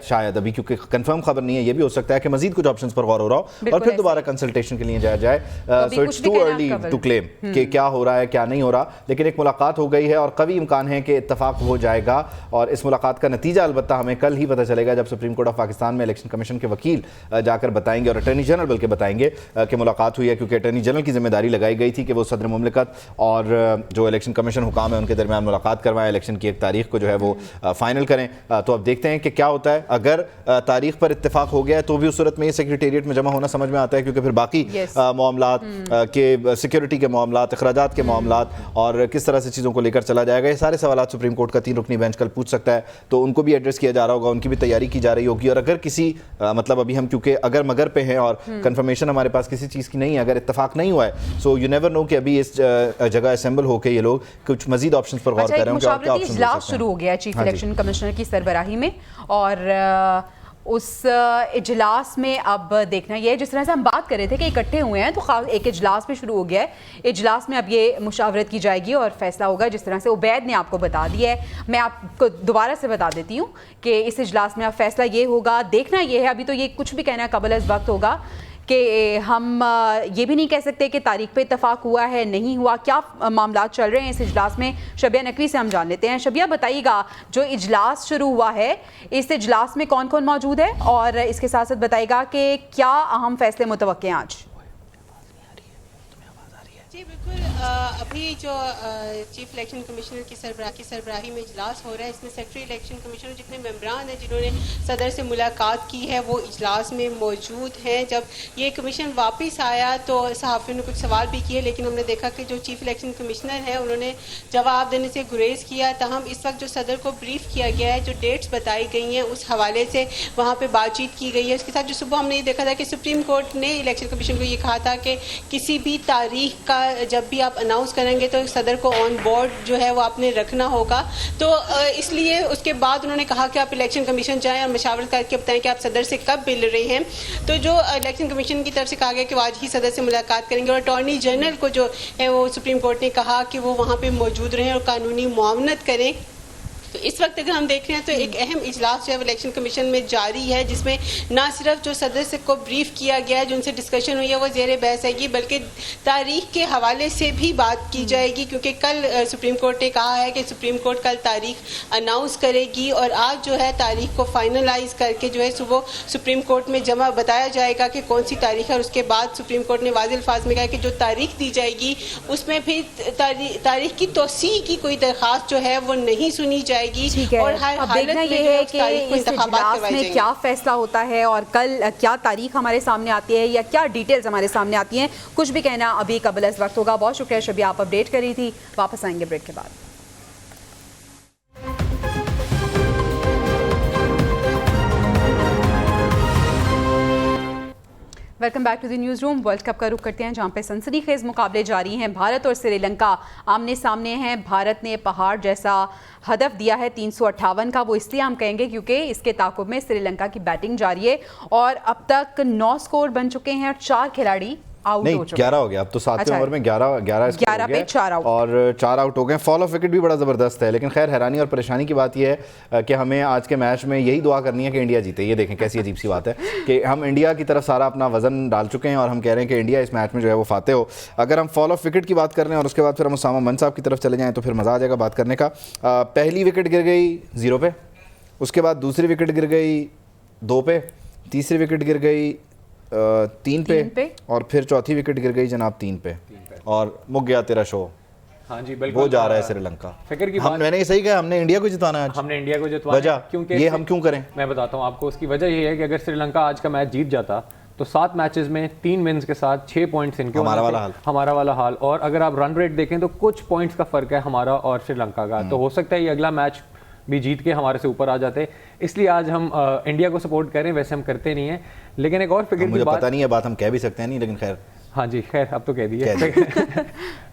شاید ابھی کیونکہ کنفرم خبر نہیں ہے, یہ بھی ہو سکتا ہے کہ مزید کچھ آپشنز پر غور ہو رہا ہو اور پھر دوبارہ کنسلٹیشن کے لیے جایا جائے. So it's too early to claim کہ کیا ہو رہا ہے کیا نہیں ہو رہا, لیکن ایک ملاقات ہو گئی ہے اور قوی امکان ہے کہ اتفاق ہو جائے گا. اور اس ملاقات کا نتیجہ البتہ ہمیں کل ہی پتہ چلے گا جب سپریم کورٹ آف پاکستان میں الیکشن کمیشن کے وکیل جا کر بتائیں گے اور اٹارنی جنرل بلکہ بتائیں گے کہ ملاقات ہوئی ہے. کیونکہ اٹارنی جنرل کی ذمہ داری لگائی گئی تھی کہ وہ صدر مملکت اور جو الیکشن کمیشن حکام ہے ان کے درمیان ملاقات کروائیں, الیکشن کی ایک تاریخ کو جو ہے وہ فائنل کریں. تو اب دیکھتے ہیں کہ کیا ہوتا ہے. اگر تاریخ پر اتفاق ہو گیا ہے تو بھی اس صورت میں یہ سیکریٹریٹ میں جمع ہونا سمجھ میں آتا ہے, کیونکہ پھر باقی معاملات کے سیکیورٹی کے معاملات, اخراجات کے معاملات اور کس طرح سے چیزوں کو لے کر چلا جائے گا, یہ سارے سوالات سپریم کورٹ کا 3 رکنی بینچ کل پوچھ سکتا ہے. تو ان کو بھی ایڈریس کیا جا رہا ہوگا, ان کی بھی تیاری کی جا رہی ہوگی. اور اگر کسی مطلب ابھی ہم کیونکہ اگر مگر پہ ہیں اور کنفرمیشن ہمارے پاس کسی چیز کی نہیں ہے, اگر اتفاق نہیں ہوا ہے, سو یو نیور نو کہ ابھی اس جگہ اسمبل ہو کے یہ لوگ کچھ مزید آپشنز پر غور کر رہے ہیں. مشاورتی اجلاس شروع ہو گیا چیف الیکشن کمشنر کی سربراہی میں اور اس اجلاس میں اب دیکھنا یہ ہے جس طرح سے ہم بات کر رہے تھے کہ اکٹھے ہوئے ہیں تو ایک اجلاس بھی شروع ہو گیا ہے. اجلاس میں اب یہ مشاورت کی جائے گی اور فیصلہ ہوگا. جس طرح سے عبید نے آپ کو بتا دیا ہے, میں آپ کو دوبارہ سے بتا دیتی ہوں کہ اس اجلاس میں اب فیصلہ یہ ہوگا. دیکھنا یہ ہے, ابھی تو یہ کچھ بھی کہنا قبل از وقت ہوگا کہ ہم یہ بھی نہیں کہہ سکتے کہ تاریخ پہ اتفاق ہوا ہے نہیں ہوا, کیا معاملات چل رہے ہیں اس اجلاس میں. شبیہ نقوی سے ہم جان لیتے ہیں. شبیہ بتائیے گا جو اجلاس شروع ہوا ہے اس اجلاس میں کون کون موجود ہے اور اس کے ساتھ ساتھ بتائیے گا کہ کیا اہم فیصلے متوقع ہیں آج. جی بالکل, ابھی جو چیف الیکشن کمشنر کی سربراہی میں اجلاس ہو رہا ہے, اس میں سیکرٹری الیکشن کمیشنر جتنے ممبران ہیں جنہوں نے صدر سے ملاقات کی ہے وہ اجلاس میں موجود ہیں. جب یہ کمیشن واپس آیا تو صحافیوں نے کچھ سوال بھی کیے, لیکن ہم نے دیکھا کہ جو چیف الیکشن کمشنر ہیں انہوں نے جواب دینے سے گریز کیا. تاہم اس وقت جو صدر کو بریف کیا گیا ہے, جو ڈیٹس بتائی گئی ہیں اس حوالے سے وہاں پہ بات چیت کی گئی ہے. اس کے ساتھ جو صبح ہم نے یہ دیکھا تھا کہ سپریم کورٹ نے الیکشن کمیشن کو یہ کہا تھا کہ کسی بھی تاریخ کا جب بھی آپ اناؤنس کریں گے تو صدر کو آن بورڈ جو ہے وہ آپ نے رکھنا ہوگا. تو اس لیے اس کے بعد انہوں نے کہا کہ آپ الیکشن کمیشن جائیں اور مشاورت کر کے بتائیں کہ آپ صدر سے کب مل رہے ہیں. تو جو الیکشن کمیشن کی طرف سے کہا گیا کہ وہ آج ہی صدر سے ملاقات کریں گے, اور اٹارنی جنرل کو جو ہے وہ سپریم کورٹ نے کہا کہ وہ وہاں پہ موجود رہیں اور قانونی معاونت کریں. تو اس وقت اگر ہم دیکھ رہے ہیں تو ایک اہم اجلاس جو ہے الیکشن کمیشن میں جاری ہے, جس میں نہ صرف جو صدر سے کو بریف کیا گیا ہے, جو ان سے ڈسکشن ہوئی ہے وہ زیر بحث ہے گی, بلکہ تاریخ کے حوالے سے بھی بات کی جائے گی, کیونکہ کل سپریم کورٹ نے کہا ہے کہ سپریم کورٹ کل تاریخ اناؤنس کرے گی, اور آج جو ہے تاریخ کو فائنلائز کر کے جو ہے وہ سپریم کورٹ میں جمع بتایا جائے گا کہ کون سی تاریخ ہے. اور اس کے بعد سپریم کورٹ نے واضح الفاظ میں کہا کہ جو تاریخ دی جائے گی اس میں پھر تاریخ کی توسیع کی کوئی درخواست جو ہے وہ نہیں سنی جائے گی. اور اب دیکھنا یہ ہے کہ اس اجلاس میں کیا فیصلہ ہوتا ہے اور کل کیا تاریخ ہمارے سامنے آتی ہے یا کیا ڈیٹیلز ہمارے سامنے آتی ہیں, کچھ بھی کہنا ابھی قبل از وقت ہوگا. بہت شکریہ شبیہ, آپ اپڈیٹ کر رہی تھی. واپس آئیں گے بریک کے بعد. Welcome back to the news room. World cup کا رخ کرتے ہیں جہاں پہ سنسنی خیز مقابلے جاری ہیں. بھارت اور سری لنکا آمنے سامنے ہیں. بھارت نے پہاڑ جیسا ہدف دیا ہے 358 کا, وہ اس لیے ہم کہیں گے کیونکہ اس کے تعاقب میں سری لنکا کی بیٹنگ جاری ہے اور اب تک 9 سکور بن چکے ہیں اور 4 کھلاڑی آؤٹ ہو چکے ہیں. 11 ہو گیا اب تو 7ویں اوور میں 11 پہ 4 آؤٹ اور 4 آؤٹ ہو گئے. فال آف وکٹ بھی بڑا زبردست ہے, لیکن خیر حیرانی اور پریشانی کی بات یہ ہے کہ ہمیں آج کے میچ میں یہی دعا کرنی ہے کہ انڈیا جیتے. یہ دیکھیں کیسی عجیب سی بات ہے کہ ہم انڈیا کی طرف سارا اپنا وزن ڈال چکے ہیں اور ہم کہہ رہے ہیں کہ انڈیا اس میچ میں جو ہے وہ فاتح ہو. اگر ہم فال آف وکٹ کی بات کر رہے ہیں اور اس کے بعد پھر ہم اسامہ من صاحب کی طرف چلے جائیں تو پھر مزہ آ جائے گا بات کرنے کا. پہلی وکٹ گر گئی 0 پہ, اس کے بعد دوسری وکٹ گر گئی 2 پہ, تیسری وکٹ گر گئی 3 پہ, اور پھر چوتھی وکٹ گر گئی جناب 3 پہ, اور مک گیا تیرا شو. ہاں جی بالکل, وہ جا رہا ہے سری لنکا. میں نے یہ صحیح کہا, ہم نے انڈیا کو جتوانا ہے. ہم نے انڈیا کو جتوانا وجہ کیونکہ یہ ہم کیوں کریں, میں بتاتا ہوں آپ کو. اس کی وجہ یہ ہے کہ اگر سری لنکا آج کا میچ جیت جاتا تو 7 میچز میں 3 ونز کے ساتھ 6 پوائنٹس ان کے, ہمارا والا حال. اور اگر آپ رن ریٹ دیکھیں تو کچھ پوائنٹس کا فرق ہے ہمارا اور سری لنکا کا. تو ہو سکتا ہے یہ اگلا میچ بھی جیت کے ہمارے سے اوپر آ جاتے, اس لیے آج ہم انڈیا کو سپورٹ کریں. ویسے ہم کرتے نہیں ہیں, لیکن ایک اور فکر کی بات, پتہ نہیں ہے بات ہم کہہ بھی سکتے ہیں نہیں, لیکن خیر ہاں جی خیر اب تو کہہ دیے.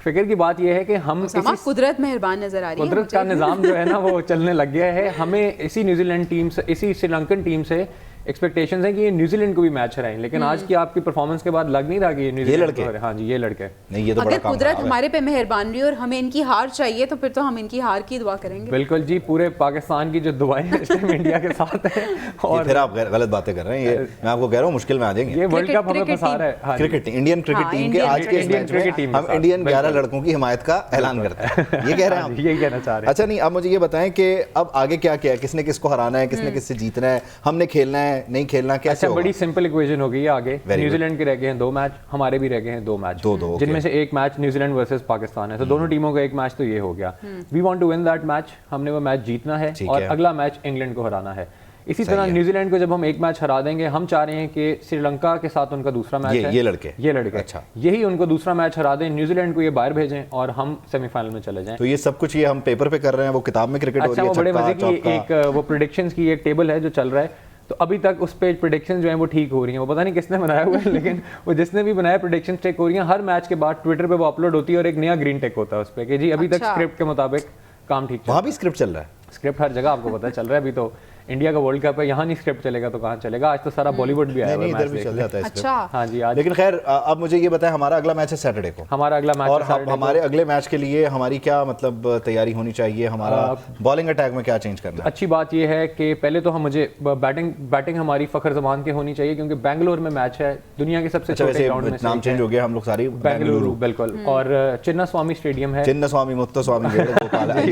فکر کی بات یہ ہے کہ ہم قدرت مہربان نظر آ رہی ہے, قدرت کا نظام جو ہے نا وہ چلنے لگ گیا ہے. ہمیں اسی نیوزی لینڈ ٹیم سے, اسی سری لنکن ٹیم سے ایکسپیکٹیشنز ہیں کہ یہ نیوزی لینڈ کو بھی میچ ہرائیں, لیکن آج کی آپ کی پرفارمنس کے بعد لگ نہیں رہا کہ یہ نیوزی لینڈ کو. ہاں جی یہ لڑکے نہیں, یہ تو بڑا کام ہے. اگر قدرت ہمارے پہ مہربان رہی اور ہمیں ان کی ہار چاہیے تو پھر تو ہم ان کی ہار کی دعا کریں گے. بالکل جی, پورے پاکستان کی جو دعائیں اس ٹائم انڈیا کے ساتھ ہیں. اور پھر آپ غلط باتیں کر رہے ہیں, یہ میں آپ کو کہہ رہا ہوں مشکل میں آ جائیں گے. یہ ورلڈ کپ ہمیں پھنسا رہا ہے. کرکٹ انڈین کرکٹ ٹیم کے آج کے میچ میں ہم انڈین 11 لڑکوں کی حمایت کا اعلان کرتے ہیں, یہ کہہ رہے ہیں آپ, یہی کہنا چاہ رہے ہیں. اچھا نہیں, اب مجھے یہ بتائیں کہ اب آگے کیا کیا ہے, کس نے کس کو ہرانا ہے, کس نے کس سے جیتنا ہے, ہم نے کھیلنا ہے نہیں کھیلنا, کیسے ہوگا؟ بڑی سمپل ایکویشن ہو گئی ہے آگے. نیوزی لینڈ کے رہ گئے ہیں 2 میچ, ہمارے بھی رہ گئے ہیں 2 میچ, جن میں سے ایک match New Zealand versus Pakistan ہے. تو دونوں ٹیموں کا ایک میچ تو یہ ہو گیا. We want to win that match, ہم نے وہ میچ جیتنا ہے اور اگلا میچ انگلینڈ کو ہرانا ہے. اسی طرح نیوزی لینڈ کو جب ہم ایک میچ ہرا دیں گے, ہم چاہ رہے ہیں کہ سری لنکا کے ساتھ ان کا دوسرا میچ ہے, یہ لڑکے اچھا یہی ان کو دوسرا میچ ہرا دیں, نیوزی لینڈ کو یہ باہر بھیجیں اور ہم سیمی فائنل میں چلے جائیں. تو یہ سب کچھ یہ ہم پیپر پہ کر رہے ہیں, وہ کتاب میں کرکٹ ہو رہی ہے. اچھا, وہ بڑے مزے کی ایک وہ پریڈکشنز کی ایک ٹیبل ہے جو چل رہا ہے, تو ابھی تک اس پہ پریڈکشنز جو ہیں وہ ٹھیک ہو رہی ہیں. وہ پتہ نہیں کس نے بنایا ہوا ہے, لیکن وہ جس نے بھی بنایا پریڈکشنز ٹیک ہو رہی ہیں. ہر میچ کے بعد ٹویٹر پہ وہ اپلوڈ ہوتی ہے اور ایک نیا گرین ٹیک ہوتا ہے اس پہ کہ جی ابھی تک اسکرپٹ کے مطابق کام ٹھیک. وہاں بھی اسکرپٹ چل رہا ہے, اسکرپٹ ہر جگہ آپ کو پتہ چل رہا ہے. ابھی تو انڈیا کا ورلڈ کپ ہے, یہاں نہیں اسکرپٹ چلے گا تو کہاں چلے گا. آج تو سارا بالی ووڈ بھی آیا ہے, ادھر بھی چل جاتا ہے. اچھا ہاں جی. لیکن خیر اب مجھے یہ بتائیں, ہمارا اگلا میچ ہے سیٹرڈے کو, ہمارا اگلا میچ, اور ہمارے اگلے میچ کے لیے ہماری کیا مطلب تیاری ہونی چاہیے, ہمارا بالنگ اٹیک میں کیا چینج کرنا ہے؟ اچھی بات یہ ہے کہ پہلے تو مجھے بیٹنگ ہماری فخر زمان کی ہونی چاہیے, کیونکہ بینگلور میں میچ ہے, دنیا کے سب سے چھوٹے گراؤنڈ میں سے. نام چینج ہو گیا, ہم لوگ ساری بینگلورو. بالکل, اور چنا سوامی اسٹیڈیم ہے, چنا سوامی متو سوامی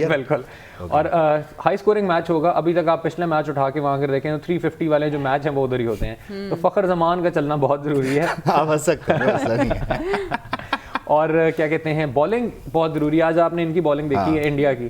بالکل. اور ہائی اسکورنگ میچ ہوگا. ابھی تک آپ پچھلا میچ اٹھا کے وہاں کر دیکھیں تو 350 والے جو میچ ہیں وہ ادھر ہی ہوتے ہیں. تو فخر زمان کا چلنا بہت ضروری ہے. آپ ہنس سکتے ہیں, مسئلہ نہیں ہے. اور کیا کہتے ہیں, بالنگ بہت ضروری ہے. آج آپ نے ان کی بالنگ دیکھی ہے انڈیا کی,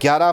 11